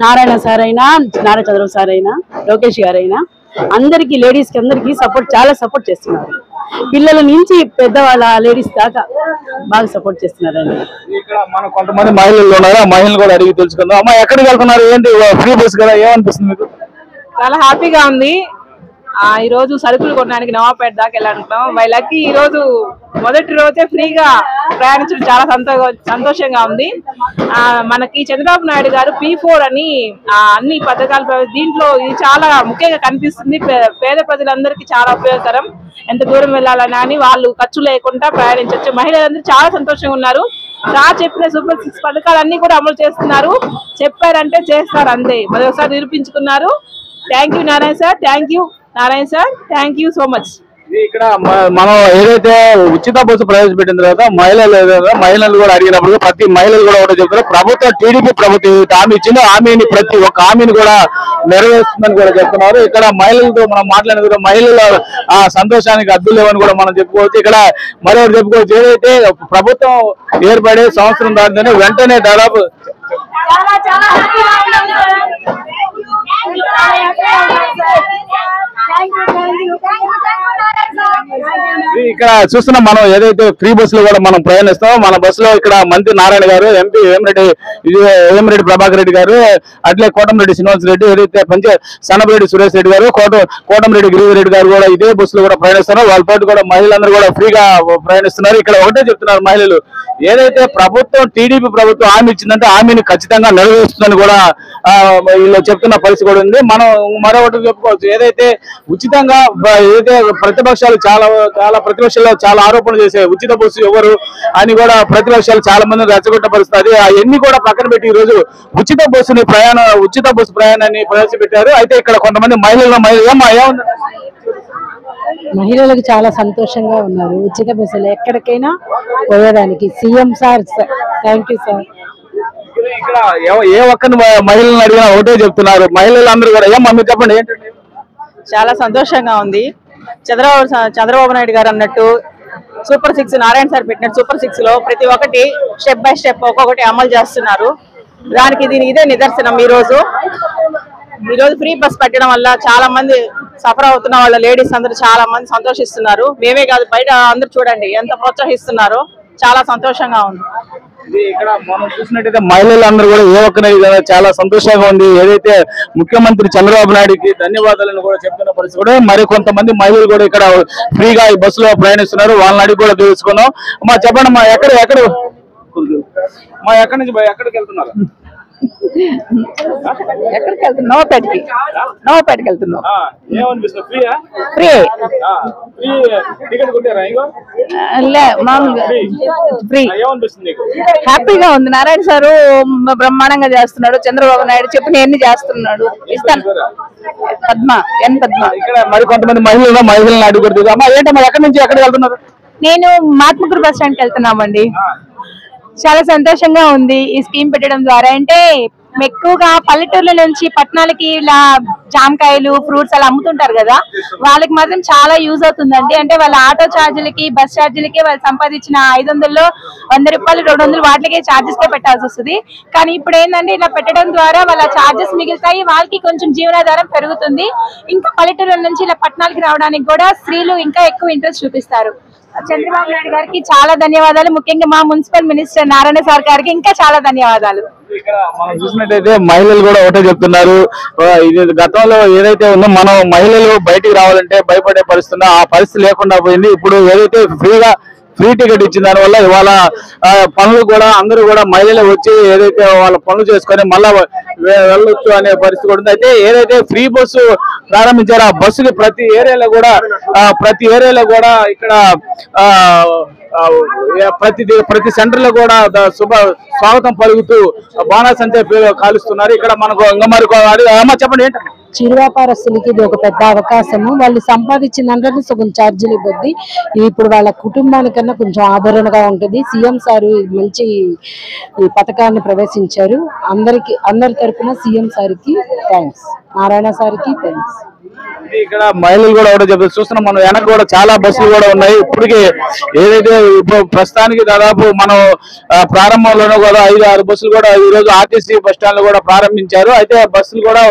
నారాయణ సార్ అయినా, నారా చంద్రబాబు సార్ అయినా, లోకేష్ గారు అయినా, అందరికి లేడీస్ కి అందరికి చాలా సపోర్ట్ చేస్తున్నారు. పిల్లల నుంచి పెద్దవాళ్ళ లేడీస్ దాకా బాగా సపోర్ట్ చేస్తున్నారండి. ఇక్కడ మనం కొంతమంది మహిళలు ఉన్నారు, ఆ మహిళలు కూడా అడిగి తెలుసుకుందాం. అమ్మా, ఎక్కడికి వెళ్తున్నారు? ఏంటి ఫ్రీ బస్ కదా, ఏమనిపిస్తుంది మీకు? చాలా హ్యాపీగా ఉంది. ఈ రోజు సరుకులు కొనడానికి నవాపేట దాకా వెళ్ళాలంటున్నాం. వాళ్ళకి ఈ రోజు మొదటి రోజే ఫ్రీగా ప్రయాణించడం చాలా సంతోషంగా ఉంది. మనకి చంద్రబాబు నాయుడు గారు P4 అని అన్ని పథకాలు, దీంట్లో ఇది చాలా ముఖ్యంగా కనిపిస్తుంది. పేద ప్రజలందరికీ చాలా ఉపయోగకరం. ఎంత దూరం వెళ్ళాలని అని వాళ్ళు ఖర్చు లేకుండా ప్రయాణించవచ్చు. మహిళలందరూ చాలా సంతోషంగా ఉన్నారు. సార్ చెప్పిన సూపర్ 6 పథకాలన్నీ కూడా అమలు చేస్తున్నారు. చెప్పారంటే చేస్తారు, అంతే. మరొకసారి నిరూపించుకున్నారు. Thank you Narayana sir, thank you Narayana sir, thank you so much. ఇక్కడ మనం ఏదైతే ఉచిత బస్సు ప్రవేశపెట్టిన తర్వాత మహిళలు కూడా అడిగినప్పుడు ప్రతి మహిళలు కూడా ఒకటి చెప్తారు, ప్రభుత్వం టీడీపీ ప్రభుత్వం హామీ ఇచ్చిందో హామీని ప్రతి ఒక్క హామీని కూడా నెరవేరుస్తుందని కూడా చెప్తున్నారు. ఇక్కడ మహిళలతో మనం మాట్లాడిన మహిళల ఆ సంతోషానికి అద్దు లేవని కూడా మనం చెప్పుకోవచ్చు. ఇక్కడ మరొకటి చెప్పుకోవచ్చు, ఏదైతే ప్రభుత్వం ఏర్పడే సంవత్సరం దాటితేనే వెంటనే దాదాపు ఇక్కడ చూస్తున్నాం మనం ఏదైతే ఫ్రీ బస్సులో కూడా మనం ప్రయాణిస్తామో మన బస్సులో ఇక్కడ మంత్రి నారాయణ గారు, ఎంపీ వేమిరెడ్డి ప్రభాకర్ రెడ్డి గారు, అట్లే కోటంరెడ్డి శ్రీనివాస్ రెడ్డి, ఏదైతే సన్నపరెడ్డి సురేష్ రెడ్డి గారు, కోటంరెడ్డి గిరిరెడ్డి గారు కూడా ఇదే బస్సులో కూడా ప్రయాణిస్తున్నారు. వాళ్ళతో కూడా మహిళలందరూ కూడా ఫ్రీగా ప్రయాణిస్తున్నారు. ఇక్కడ ఒకటే చెప్తున్నారు మహిళలు, ఏదైతే ప్రభుత్వం టీడీపీ ప్రభుత్వం హామీ ఇచ్చిందంటే హామీని ఖచ్చితంగా నెరవేరుస్తుందని కూడా వీళ్ళు చెప్తున్న పరిస్థితి కూడా ఉంది. మనం మరొకటి చెప్పుకోవచ్చు, ఏదైతే ఉచితంగా ఏదైతే ప్రతిపక్షాలు ప్రతిపక్షాల్లో చాలా ఆరోపణలు చేసే ఉచిత బస్సు ఎవరు అని కూడా ప్రతిపక్షాలు చాలా మంది రెచ్చగొట్ట పరిస్థితి, అవన్నీ కూడా పక్కన పెట్టి ఈ రోజు ఉచిత బస్సు ప్రయాణాన్ని ప్రవేశపెట్టారు. అయితే ఇక్కడ కొంతమంది మహిళలకు చాలా సంతోషంగా ఉన్నారు. ఉచిత బస్సులు ఎక్కడికైనా పోయేదానికి CM sir thank you sir. ఇక్కడ ఏ ఒక్కరిని మహిళలను అడిగినా ఒకటే చెప్తున్నారు, మహిళలందరూ కూడా మీరు చెప్పండి ఏంటంటే. చాలా సంతోషంగా ఉంది. చంద్రబాబు నాయుడు గారు అన్నట్టు సూపర్ 6 నారాయణ సార్ పెట్టినట్టు సూపర్ 6 లో ప్రతి ఒక్కటి స్టెప్ బై స్టెప్ ఒక్కొక్కటి అమలు చేస్తున్నారు. దానికి ఇదే నిదర్శనం. ఈ రోజు ఫ్రీ బస్ పెట్టడం వల్ల చాలా మంది సఫర్ అవుతున్న వాళ్ళ లేడీస్ అందరూ చాలా మంది సంతోషిస్తున్నారు. మేమే కాదు బయట అందరూ చూడండి ఎంత ప్రోత్సహిస్తున్నారో, చాలా సంతోషంగా ఉంది. ఇక్కడ మనం చూసినట్టయితే మహిళలందరూ కూడా ఏ ఒక్కరి చాలా సంతోషంగా ఉంది. ఏదైతే ముఖ్యమంత్రి చంద్రబాబు నాయుడుకి ధన్యవాదాలను కూడా చెప్తున్న పరిస్థితి కూడా మరి కొంతమంది మహిళలు కూడా ఇక్కడ ఫ్రీగా ఈ బస్సులో ప్రయాణిస్తున్నారు. వాళ్ళని అడిగి కూడా తెలుసుకున్నాం. చెప్పండి ఎక్కడి నుంచి ఎక్కడికి వెళ్తున్నారు? ఎక్కడికి వెళ్తున్నాం? నవపేటకి వెళ్తున్నాం. ఫ్రీ ఫ్రీ హ్యాపీగా ఉంది. నారాయణ సారు బ్రహ్మాండంగా చేస్తున్నాడు. చంద్రబాబు నాయుడు చెప్పినవన్నీ చేస్తున్నాడు. ఇస్తాను. పద్మ ఇక్కడ మరి కొంతమంది మహిళలను అడుగుతుంది. అమ్మా ఏంటమ్మా ఎక్కడి నుంచి ఎక్కడికి వెళ్తున్నారు? నేను మాత్మకూరు బస్ స్టాండ్కి వెళ్తున్నామండి. చాలా సంతోషంగా ఉంది ఈ స్కీమ్ పెట్టడం ద్వారా. అంటే ఎక్కువగా పల్లెటూర్ల నుంచి పట్టణాలకి ఇలా జామకాయలు ఫ్రూట్స్ అలా అమ్ముతుంటారు కదా, వాళ్ళకి మాత్రం చాలా యూజ్ అవుతుందండి. అంటే వాళ్ళ ఆటో ఛార్జీలకి బస్ ఛార్జీలకి వాళ్ళు సంపాదించిన 500లో 100 రూపాయలు 200 వాటికే ఛార్జెస్ కే పెట్టాల్సి వస్తుంది. కానీ ఇప్పుడు ఏంటంటే ఇలా పెట్టడం ద్వారా వాళ్ళ ఛార్జెస్ మిగులుతాయి, వాళ్ళకి కొంచెం జీవనాధారం పెరుగుతుంది. ఇంకా పల్లెటూర్ల నుంచి ఇలా పట్టణాలకి రావడానికి కూడా స్త్రీలు ఇంకా ఎక్కువ ఇంట్రెస్ట్ చూపిస్తారు. చంద్రబాబు నాయుడు గారికి చాలా ధన్యవాదాలు. ముఖ్యంగా మా మున్సిపల్ మినిస్టర్ నారాయణ సార్ గారికి ఇంకా చాలా ధన్యవాదాలు. ఇక్కడ మనం చూసినట్టయితే మహిళలు కూడా ఒకటే చెప్తున్నారు, ఇది గతంలో ఏదైతే ఉందో మనం మహిళలు బయటికి రావాలంటే భయపడే పరిస్థితి, ఆ పరిస్థితి లేకుండా పోయింది. ఇప్పుడు ఏదైతే ఫ్రీ టికెట్ ఇచ్చిన దాని వల్ల ఇవాళ పనులు కూడా అందరూ కూడా మహిళలు వచ్చి ఏదైతే వాళ్ళ పనులు చేసుకొని మళ్ళా వెళ్ళొచ్చు అనే పరిస్థితి కూడా ఉంది. అయితే ఏదైతే ఫ్రీ బస్సు ప్రారంభించారో ఆ బస్సుకి ప్రతి ఏరియాలో కూడా ఇక్కడ ప్రతి సెంటర్ లో కూడా స్వాగతం పలుకుతూ బాణాసంచా కాలుస్తున్నారు. ఇక్కడ మనకు ఇంకా మరి చెప్పండి ఏంటంటే చిరు వ్యాపారస్తులకి ఇది ఒక పెద్ద అవకాశము. వాళ్ళు సంపాదించిన దాంట్లో సగం ఛార్జీలు ఇవ్వద్ది. ఇది ఇప్పుడు వాళ్ళ కుటుంబానికన్నా కొంచెం ఆదరణగా ఉంటుంది. సీఎం సార్ మంచి ఈ పథకాన్ని ప్రవేశించారు. అందరి తరఫున సీఎం సార్కి థ్యాంక్స్, నారాయణ సార్కి థ్యాంక్స్. ఇక్కడ మహిళలు కూడా ఒకటి చెప్తారు. చూస్తున్నాం మనం వెనక కూడా చాలా బస్సులు కూడా ఉన్నాయి. ఇప్పటికి ఏదైతే ప్రస్తుతానికి దాదాపు మనం ప్రారంభంలోనే కూడా 5-6 బస్సులు కూడా ఈ రోజు ఆర్టీసీ బస్ స్టాండ్ లో కూడా ప్రారంభించారు. అయితే బస్సులు కూడా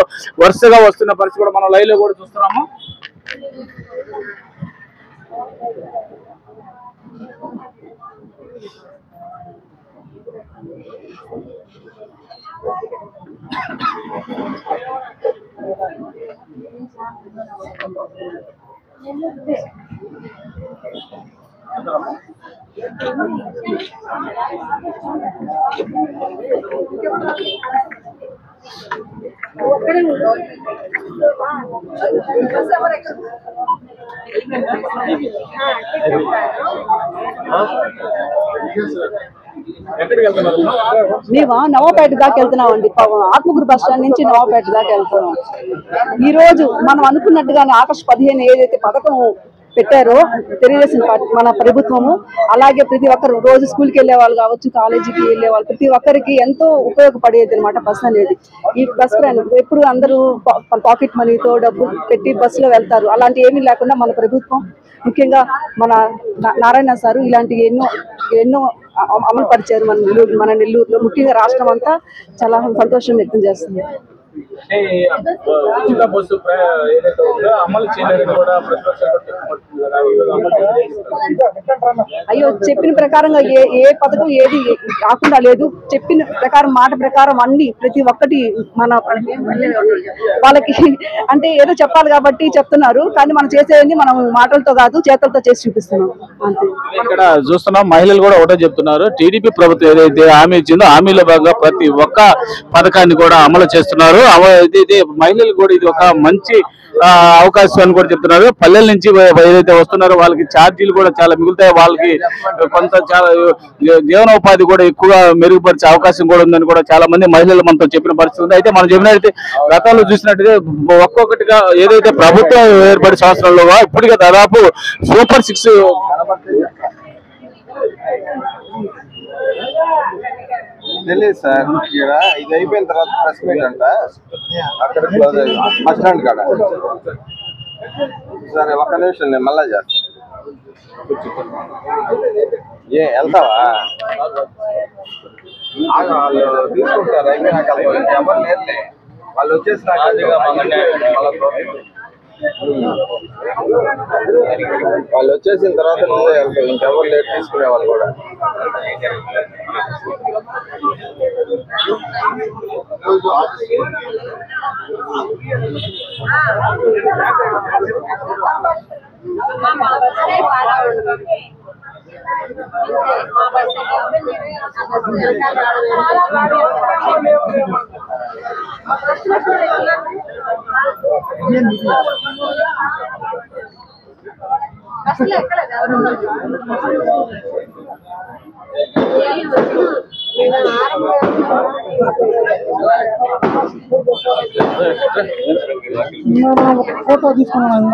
వరుసగా వస్తున్న పరిస్థితి కూడా మనం లైవ్ లో కూడా చూస్తున్నాము. ఎక్కడికి వెళ్తున్నారు? మేము నవాపేట దాకా వెళ్తున్నామండి. ఆత్మకూరు బస్ స్టాండ్ నుంచి నవాపేట దాకా వెళ్తున్నాం. ఈ రోజు మనం అనుకున్నట్టుగానే ఆగస్టు 15 ఏదైతే పథకం పెట్టారో తెలుగుదేశం మన ప్రభుత్వము, అలాగే ప్రతి ఒక్కరు రోజు స్కూల్కి వెళ్ళే వాళ్ళు కావచ్చు, కాలేజీకి వెళ్ళే వాళ్ళు ప్రతి ఒక్కరికి ఎంతో ఉపయోగపడేది అనమాట బస్ అనేది. ఈ బస్ ప్రయాణం ఎప్పుడు అందరూ పాకెట్ మనీతో డబ్బు పెట్టి బస్సులో వెళ్తారు. అలాంటి ఏమీ లేకుండా మన ప్రభుత్వం, ముఖ్యంగా మన నారాయణ సారు ఇలాంటి ఎన్నో అమలు పరిచారు మన నెల్లూరులో. ముఖ్యంగా రాష్ట్రం అంతా చాలా సంతోషం వ్యక్తం చేస్తుంది. ఉచిత బస్సు ఏదైతే ఉందో అమలు చేయలేదని కూడా అయ్యో, చెప్పిన ప్రకారంగా ఏ పథకం ఏది కాకుండా లేదు. చెప్పిన ప్రకారం మాట ప్రకారం అన్ని ప్రతి ఒక్కటి మన వాళ్ళకి అంటే ఏదో చెప్పాలి కాబట్టి చెప్తున్నారు, కానీ మనం చేసేది మనం మాటలతో కాదు చేతులతో చేసి చూపిస్తున్నాం అంతే. ఇక్కడ చూస్తున్నాం మహిళలు కూడా ఒకటే చెప్తున్నారు, టీడీపీ ప్రభుత్వం ఏదైతే హామీ ఇచ్చిందో హామీలో భాగంగా ప్రతి ఒక్క పథకాన్ని కూడా అమలు చేస్తున్నారు. ఇది మహిళలు కూడా ఇది ఒక మంచి అవకాశం అని కూడా చెప్తున్నారు. పల్లెల నుంచి ఏదైతే వస్తున్నారో వాళ్ళకి ఛార్జీలు కూడా చాలా మిగులుతాయి, వాళ్ళకి కొంత చాలా జీవనోపాధి కూడా ఎక్కువగా మెరుగుపరిచే అవకాశం కూడా ఉందని కూడా చాలా మంది మహిళలు మనతో చెప్పిన పరిస్థితి ఉంది. అయితే మనం చెప్పినట్లయితే గతంలో చూసినట్టయితే ఒక్కొక్కటిగా ఏదైతే ప్రభుత్వం ఏర్పడే సంవత్సరంలో ఇప్పటికే దాదాపు సూపర్ 6 తెలియదు సార్. ఇక్కడ ఇది అయిపోయిన తర్వాత ప్రెస్ మీట్ అంట అక్కడ బస్ స్టాండ్ కాడ. సరే ఒక్క నిమిషం నేను మళ్ళా చేస్తాను. వెళ్తావా? వాళ్ళు తీసుకుంటారు అయిపోయినాక ఎవరు లేదులే, వాళ్ళు వచ్చేసి వాళ్ళు వచ్చేసిన తర్వాత ముందే వెళ్తారు, ఇంకెవరు లేట్ తీసుకునే వాళ్ళు కూడా. ఫోటో తీసుకున్నాను.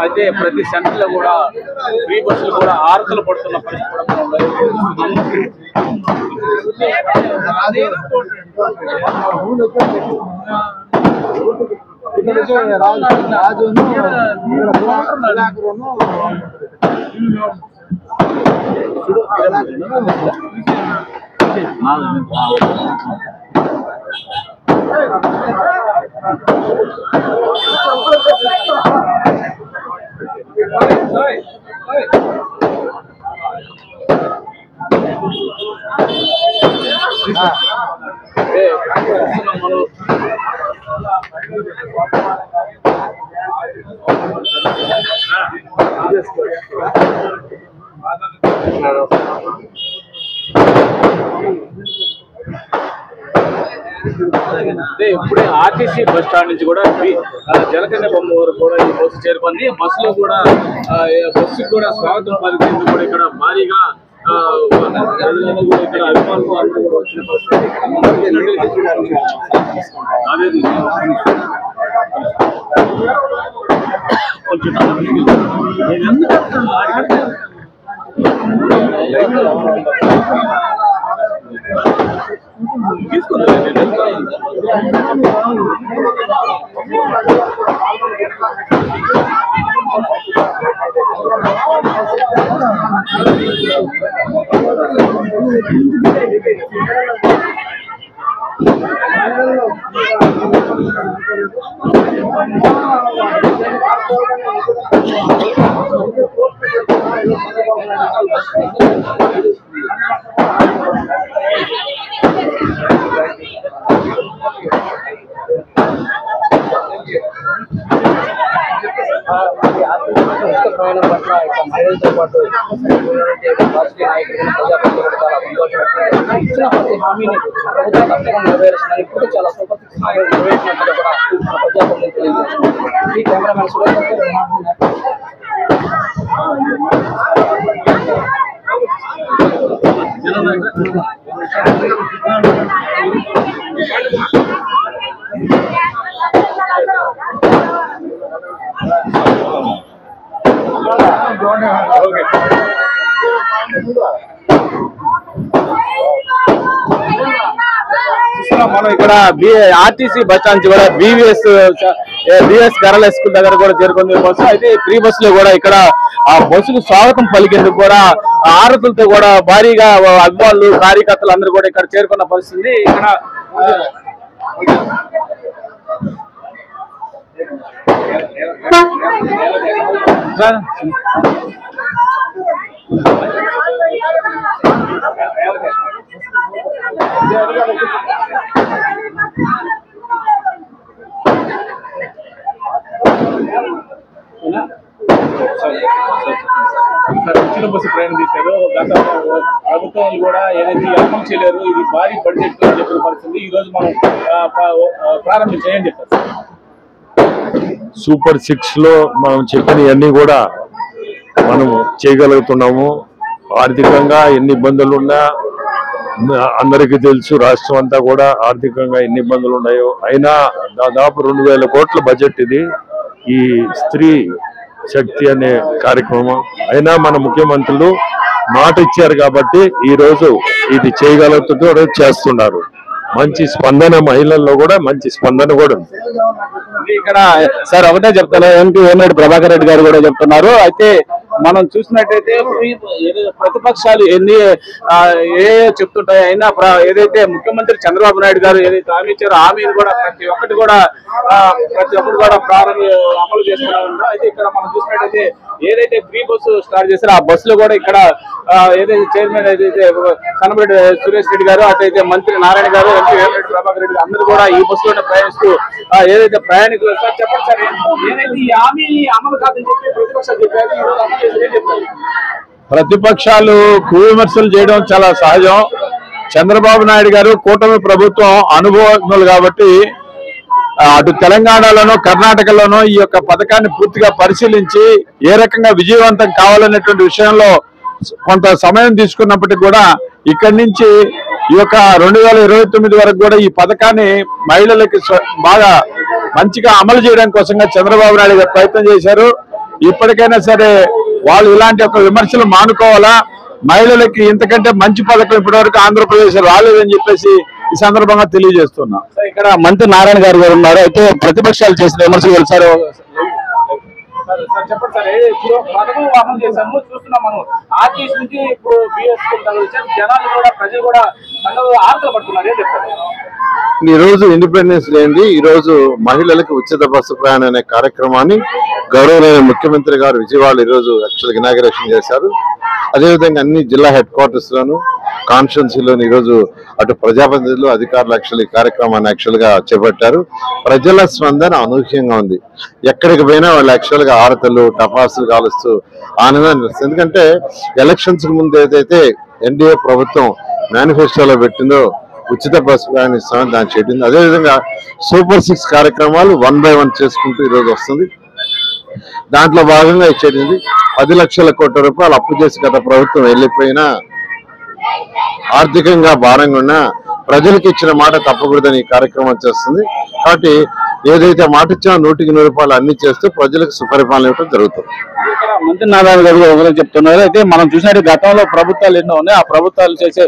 అయితే ప్రతి సెంటర్ లో కూడా ఫ్రీ బస్సులు కూడా ఆరుతలు పడుతున్న పరిస్థితి కూడా ఇప్పుడే ఆర్టీసీ బస్ స్టాండ్ నుంచి కూడా జలకన్య బొమ్మ వరకు కూడా ఈ బస్సు చేరుకుంది. బస్సులో కూడా బస్సుకు కూడా స్వాగతం పలికేందుకు కూడా ఇక్కడ భారీగా ఇక్కడ అభిమానులు అందరూ కూడా వచ్చిన ప్రయాణం పట్ల మహిళలతో పాటు రాజకీయ నాయకులు ప్రజాప్రతినిధులు చాలా సంతోషం ఇచ్చిన ప్రతి హామీని ప్రభుత్వం తప్పకుండా నెరవేరుస్తున్నారు. ఇప్పుడు చాలా సూపర్ సిక్స్ హామీలు నెరవేర్చినట్టు కూడా ప్రజాప్రతినిధులు తెలియజేస్తున్నారు. ఈ కెమెరామెన్ సురేష్ మనం ఇక్కడ ఆర్టీసీ బస్ స్టాండ్ చివర బిఎస్ గర్ల్ స్కూల్ దగ్గర కూడా చేరుకుంది బస్సు. అయితే ఫ్రీ బస్సులో కూడా ఇక్కడ ఆ బస్సుకు స్వాగతం పలికేందుకు కూడా ఆరతులతో కూడా భారీగా అభిమానులు కార్యకర్తలు అందరూ కూడా ఇక్కడ చేరుకున్న పరిస్థితి. ఇక్కడ ఉచిత బస్సు ప్రయాణం చేశారు. గత ప్రభుత్వాలు కూడా ఏదైతే అమలు చేయలేరు, ఇది భారీ బడ్జెట్ అని చెప్పిన పరిస్థితి. ఈ రోజు మనం ప్రారంభించాయని చెప్పారు. సూపర్ 6 లో మనం చెప్పినవన్నీ కూడా మనం చేయగలుగుతున్నాము. ఆర్థికంగా ఎన్ని ఇబ్బందులు ఉన్నా అందరికీ తెలుసు. రాష్ట్రం అంతా కూడా ఆర్థికంగా ఎన్ని ఇబ్బందులు ఉన్నాయో, అయినా దాదాపు 2000 కోట్ల బడ్జెట్ ఇది ఈ స్త్రీ శక్తి అనే కార్యక్రమం. అయినా మన ముఖ్యమంత్రులు మాట ఇచ్చారు కాబట్టి ఈ రోజు ఇది చేయగలుగుతుంటే చేస్తున్నారు. మంచి స్పందన, మహిళల్లో కూడా మంచి స్పందన కూడా ఉంది. ఇక్కడ సార్ ఒకటే చెప్తారు, ఎంపీ వేమిరెడ్డి ప్రభాకర్ రెడ్డి గారు కూడా చెప్తున్నారు. అయితే మనం చూసినట్టయితే ప్రతిపక్షాలు ఎన్ని చెప్తుంటాయి, అయినా ఏదైతే ముఖ్యమంత్రి చంద్రబాబు నాయుడు గారు ఏదైతే హామీ ఇచ్చారో హామీని కూడా ప్రతి ఒక్కటి కూడా అమలు చేస్తున్నారు. అయితే ఇక్కడ మనం చూసినట్టయితే ఏదైతే ఫ్రీ బస్సు స్టార్ట్ చేశారో ఆ బస్సులో కూడా ఇక్కడ ఏదైతే చైర్మన్ ఏదైతే కనబడి సురేష్ రెడ్డి గారు, అటైతే మంత్రి నారాయణ గారు, ఎంపీ వేమిరెడ్డి ప్రభాకర్ రెడ్డి అందరూ కూడా ఈ బస్సులోనే ప్రయాణిస్తూ ఏదైతే ప్రయాణికులు సార్ చెప్పండి సార్, ఏదైతే ఈ హామీ అమలు కాదని చెప్పి ప్రతిపక్షాలు చెప్పారు. ప్రతిపక్షాలు విమర్శలు చేయడం చాలా సహజం. చంద్రబాబు నాయుడు గారు కూటమి ప్రభుత్వం అనుభవజ్ఞులు కాబట్టి అటు తెలంగాణలోనూ కర్ణాటకలోనూ ఈ యొక్క పథకాన్ని పూర్తిగా పరిశీలించి ఏ రకంగా విజయవంతం కావాలనేటువంటి విషయంలో కొంత సమయం తీసుకున్నప్పటికీ కూడా ఇక్కడి నుంచి ఈ యొక్క 2029 వరకు కూడా ఈ పథకాన్ని మహిళలకి బాగా మంచిగా అమలు చేయడం కోసంగా చంద్రబాబు నాయుడు గారు ప్రయత్నం చేశారు. ఇప్పటికైనా సరే వాళ్ళు ఇలాంటి ఒక విమర్శలు మానుకోవాలా, మహిళలకి ఇంతకంటే మంచి పథకం ఇప్పటివరకు ఆంధ్రప్రదేశ్ రాలేదని చెప్పేసి ఈ సందర్భంగా తెలియజేస్తున్నా. ఇక్కడ మంత్రి నారాయణ గారు ఉన్నారు. అయితే ప్రతిపక్షాలు చేసిన విమర్శలు సార్ చెప్పండి సార్, ఇప్పుడు పథకం అమలు చేశాము చూస్తున్నాం మనం. ఆర్టీసీ నుంచి ఇప్పుడు బిఎస్ జనాలు కూడా ప్రజలు కూడా ఆర్తలు పడుతున్నారు. ఏం చెప్తారు? ఈ రోజు ఇండిపెండెన్స్ డే అండి. ఈ రోజు మహిళలకు ఉచిత బస్సు ప్రయాణం అనే కార్యక్రమాన్ని గౌరవనీయ ముఖ్యమంత్రి గారు విజయవాడ ఈ రోజు యాక్చువల్గా ఇనాగరేషన్ చేశారు. అదేవిధంగా అన్ని జిల్లా హెడ్ క్వార్టర్స్ లోను కాన్స్టిట్యున్సీలోని ఈ రోజు అటు ప్రజాప్రతినిధులు అధికారులు ఈ కార్యక్రమాన్ని యాక్చువల్ గా చేపట్టారు. ప్రజల స్పందన అనూహ్యంగా ఉంది. ఎక్కడికి పోయినా వాళ్ళు యాక్చువల్ గా ఆరతలు టపాసులు కాలుస్తూ ఆనందాన్ని. ఎందుకంటే ఎలక్షన్స్ కు ముందు ఏదైతే ఎన్డీఏ ప్రభుత్వం మేనిఫెస్టోలో పెట్టిందో ఉచిత బస్సు ప్రయాణిస్తామని దాన్ని చేసింది. అదేవిధంగా సూపర్ 6 కార్యక్రమాలు 1 by 1 చేసుకుంటూ ఈరోజు వస్తుంది. దాంట్లో భాగంగా ఇచ్చేది 10 లక్షల కోట్ల రూపాయలు అప్పు చేసి గత ప్రభుత్వం వెళ్ళిపోయినా ఆర్థికంగా భారంగా ఉన్నా ప్రజలకు ఇచ్చిన మాట తప్పకూడదని ఈ కార్యక్రమం చేస్తుంది. కాబట్టి ఏదైతే మాట ఇచ్చినా 100కి 100 రూపాయలు అన్ని చేస్తూ ప్రజలకు సుపరిపాలన ఇవ్వడం జరుగుతుంది. మంత్రి నారాయణ గారు చెప్తున్నారు. అయితే మనం చూసినట్టు గతంలో ప్రభుత్వాలు ఎన్నో ఉన్నాయి. ఆ ప్రభుత్వాలు చేసే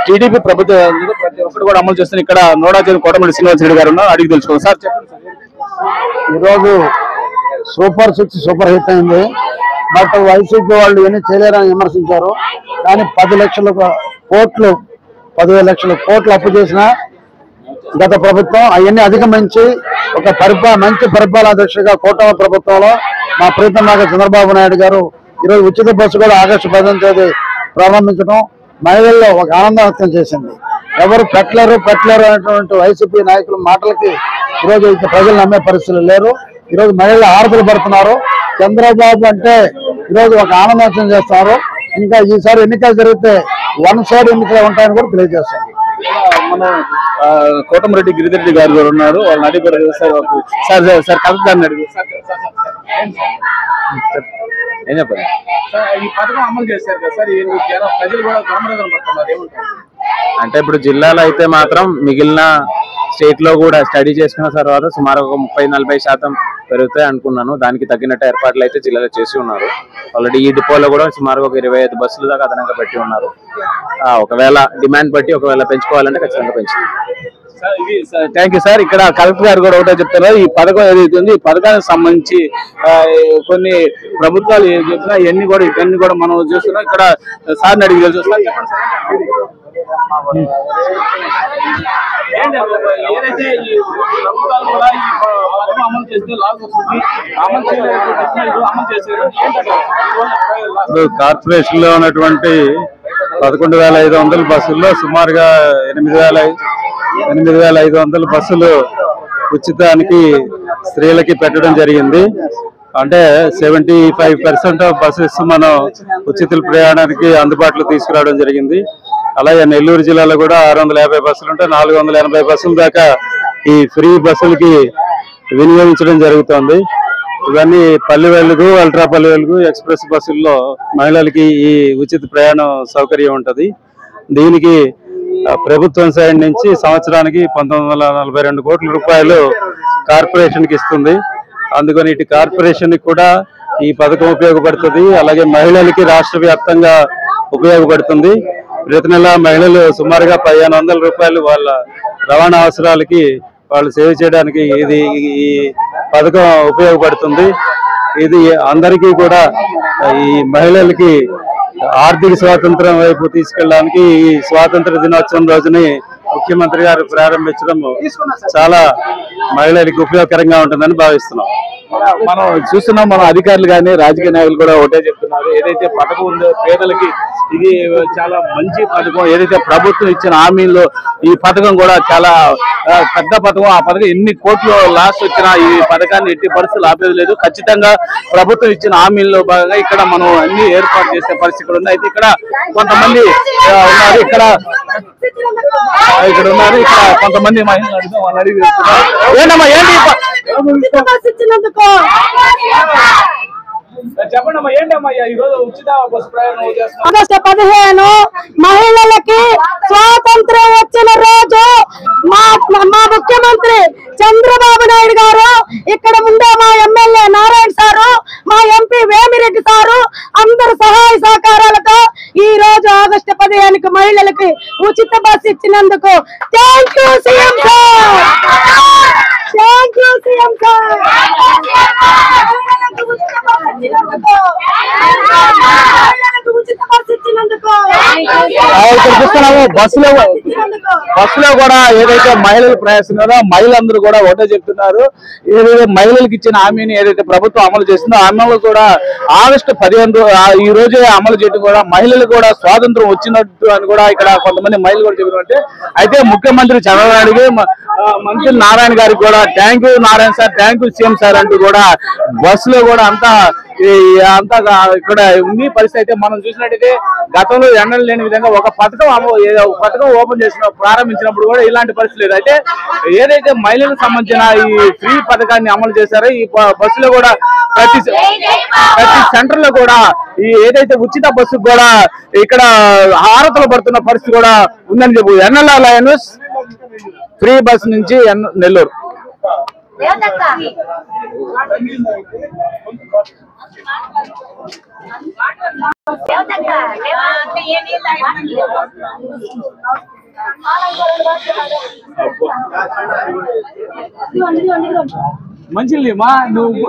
టీడీపీ ప్రభుత్వం ప్రతి ఒక్కరు కూడా అమలు చేస్తున్నారు. ఇక్కడ నోడాచేరి కోటమిరెడ్డి శ్రీనివాస్ రెడ్డి గారు ఉన్నారు, అడిగి తెలుసుకోండి సార్. చెప్పండి సార్. ఈరోజు సూపర్ 6 సూపర్ హిట్ అయింది. బట్ వైసీపీ వాళ్ళు ఇవన్నీ చేయలేరని విమర్శించారు. కానీ 10 లక్షల కోట్లు 15 లక్షల కోట్లు అప్పు చేసిన గత ప్రభుత్వం అవన్నీ అధిగమించి ఒక మంచి పరిపాలనా దృష్టిగా కూటమి ప్రభుత్వంలో మా ప్రీతం నాయకుడు చంద్రబాబు నాయుడు గారు ఈరోజు ఉచిత బస్సు కూడా ఆగస్టు 18వ తేదీ ప్రారంభించడం మహిళల్లో ఒక ఆనందం వ్యక్తం చేసింది. ఎవరు పెట్టలేరు అనేటువంటి వైసీపీ నాయకుల మాటలకి ఈరోజు ప్రజలు నమ్మే పరిస్థితులు లేరు. ఈరోజు మహిళలు ఆరతులు పడుతున్నారు. చంద్రబాబు అంటే ఈరోజు ఒక ఆనందోత్సవం చేస్తారు. ఇంకా ఈసారి ఎన్నికలు జరిగితే వన్ సైడ్ ఎన్నికలు ఉంటాయని కూడా తెలియజేస్తారు. మన కోటమిరెడ్డి గిరిధరెడ్డి గారు కూడా ఉన్నారు. వాళ్ళని అడిగి సార్ కలుద్దాన్ని అడిగి ఏం చెప్పాలి. ఈ పథకం అమలు చేశారు కదా సార్, ప్రజలు కూడా గమనించడం పడుతున్నారు ఏమంటారు? అంటే ఇప్పుడు జిల్లాలో అయితే మాత్రం మిగిలిన స్టేట్ లో కూడా స్టడీ చేసుకున్న తర్వాత సుమారు ఒక 30-40% పెరుగుతాయి అనుకున్నాను. దానికి తగ్గినట్టు ఏర్పాట్లు అయితే జిల్లాలో చేసి ఉన్నారు. ఆల్రెడీ ఈ డిపోలో కూడా సుమారు ఒక 25 బస్సులు దాకా అదనంగా పెట్టి ఉన్నారు. ఒకవేళ డిమాండ్ బట్టి ఒకవేళ పెంచుకోవాలంటే ఖచ్చితంగా పెంచుతాం. Thank you sir. ఇక్కడ కలెక్టర్ గారు కూడా ఒకటే చెప్తున్నారు, ఈ పథకం ఏదైతే ఉంది ఈ పథకానికి సంబంధించి కొన్ని ప్రభుత్వాలు ఏం చెప్తున్నా ఇవన్నీ కూడా మనం చూస్తున్నాం. ఇక్కడ సార్ని అడిగి తెలుసు. ఏదైతే ఈ ప్రభుత్వాలు కూడా ఈ పథకం అమలు చేస్తే లాస్ వస్తుంది, అమలు చేశారు. కార్పొరేషన్ లో ఉన్నటువంటి 11,500 బస్సుల్లో సుమారుగా 8,500 బస్సులు ఉచితానికి స్త్రీలకి పెట్టడం జరిగింది. అంటే 75% ఆఫ్ బస్సెస్ మనం ఉచిత ప్రయాణానికి అందుబాటులో తీసుకురావడం జరిగింది. అలాగే నెల్లూరు జిల్లాలో కూడా 650 బస్సులు ఉంటే 480 బస్సుల దాకా ఈ ఫ్రీ బస్సులకి వినియోగించడం జరుగుతోంది. ఇవన్నీ పల్లె వెలుగు, అల్ట్రా పల్లె వెలుగు, ఎక్స్ప్రెస్ బస్సుల్లో మహిళలకి ఈ ఉచిత ప్రయాణం సౌకర్యం ఉంటుంది. దీనికి ప్రభుత్వం సైడ్ నుంచి సంవత్సరానికి 1942 కోట్ల రూపాయలు కార్పొరేషన్కి ఇస్తుంది. అందుకని ఇటు కార్పొరేషన్కి కూడా ఈ పథకం ఉపయోగపడుతుంది. అలాగే మహిళలకి రాష్ట్ర వ్యాప్తంగా ఉపయోగపడుతుంది. ప్రతి నెల మహిళలు సుమారుగా 1,500 రూపాయలు వాళ్ళ రవాణా అవసరాలకి వాళ్ళు సేవ్ చేయడానికి ఈ పథకం ఉపయోగపడుతుంది. ఇది అందరికీ కూడా ఈ మహిళలకి ఆర్థిక స్వాతంత్రం వైపు తీసుకెళ్ళడానికి ఈ స్వాతంత్ర దినోత్సవం రోజుని ముఖ్యమంత్రి గారు ప్రారంభించడం చాలా మహిళలకు ఉపయోగకరంగా ఉంటుందని భావిస్తున్నాం. మనం చూస్తున్నాం, మన అధికారులు కానీ రాజకీయ నాయకులు కూడా ఒకటే చెప్తున్నారు, ఏదైతే పథకం ఉందో పేదలకి ఇది చాలా మంచి పథకం. ఏదైతే ప్రభుత్వం ఇచ్చిన హామీల్లో ఈ పథకం కూడా చాలా పెద్ద పథకం. ఆ పథకం ఎన్ని కోట్లు లాస్ వచ్చినా ఈ పథకాన్ని ఎట్టి పరిస్థితులు ఆపేది లేదు. ఖచ్చితంగా ప్రభుత్వం ఇచ్చిన హామీల్లో భాగంగా ఇక్కడ మనం అన్ని ఏర్పాటు చేసే పరిస్థితి ఉంది. అయితే ఇక్కడ కొంతమంది ఉన్నారు, ఇక్కడ కొంతమంది మహిళలు అడిగితే వాళ్ళు అడిగి ఏంటమ్మా చెప్పండి ఏంటమ్మా ఈ రోజు ఉచిత బస్సు ప్రయాణం చేస్తున్నారు? ఆగస్టు 15 మహిళలకి స్వాతంత్రం వచ్చిన రోజు మా ముఖ్యమంత్రి చంద్రబాబు నాయుడు గారు, ఇక్కడ ఉండే మా ఎమ్మెల్యే నారాయణ సారు, మా ఎంపీ వేమిరెడ్డి సారు అందరు సహాయ సహకారాలతో ఈ రోజు ఆగస్టు 15కి మహిళలకి ఉచిత బస్సు ఇచ్చినందుకు thank you CM sir, thank you CM sir. చూస్తున్నాము బస్సులో కూడా ఏదైతే మహిళలు ప్రయాణిస్తున్నారో మహిళలందరూ కూడా ఒకటే చెప్తున్నారు, ఏదైతే మహిళలకు ఇచ్చిన హామీని ఏదైతే ప్రభుత్వం అమలు చేస్తుందో అమలు కూడా ఆగస్టు 15 ఈ రోజే అమలు చేయడం కూడా మహిళలు కూడా స్వాతంత్రం వచ్చినట్టు అని కూడా ఇక్కడ కొంతమంది మహిళలు కూడా చెప్తున్నట్టే. అయితే ముఖ్యమంత్రి చంద్రబాబు నాయుడుకి మంత్రి నారాయణ గారికి కూడా thank you Narayana sir, thank you CM sir అంటూ కూడా బస్సులో కూడా అంతా ఇక్కడ ఉంది పరిస్థితి. అయితే మనం చూసినట్టయితే గతంలో ఎన్నడూ లేని విధంగా ఒక పథకం ఓపెన్ చేసిన ప్రారంభించినప్పుడు కూడా ఇలాంటి పరిస్థితి లేదు. అయితే ఏదైతే మహిళలకు సంబంధించిన ఈ ఫ్రీ పథకాన్ని అమలు చేశారో ఈ బస్సులో కూడా ప్రతి సెంటర్ లో కూడా ఈ ఏదైతే ఉచిత బస్సు కూడా ఇక్కడ హారతలు పడుతున్న పరిస్థితి కూడా ఉందని చెప్పు. ఎన్ఎల్ఆర్ లయన్స్ ఫ్రీ బస్ నుంచి నెల్లూరు. మంచిది మా నువ్వు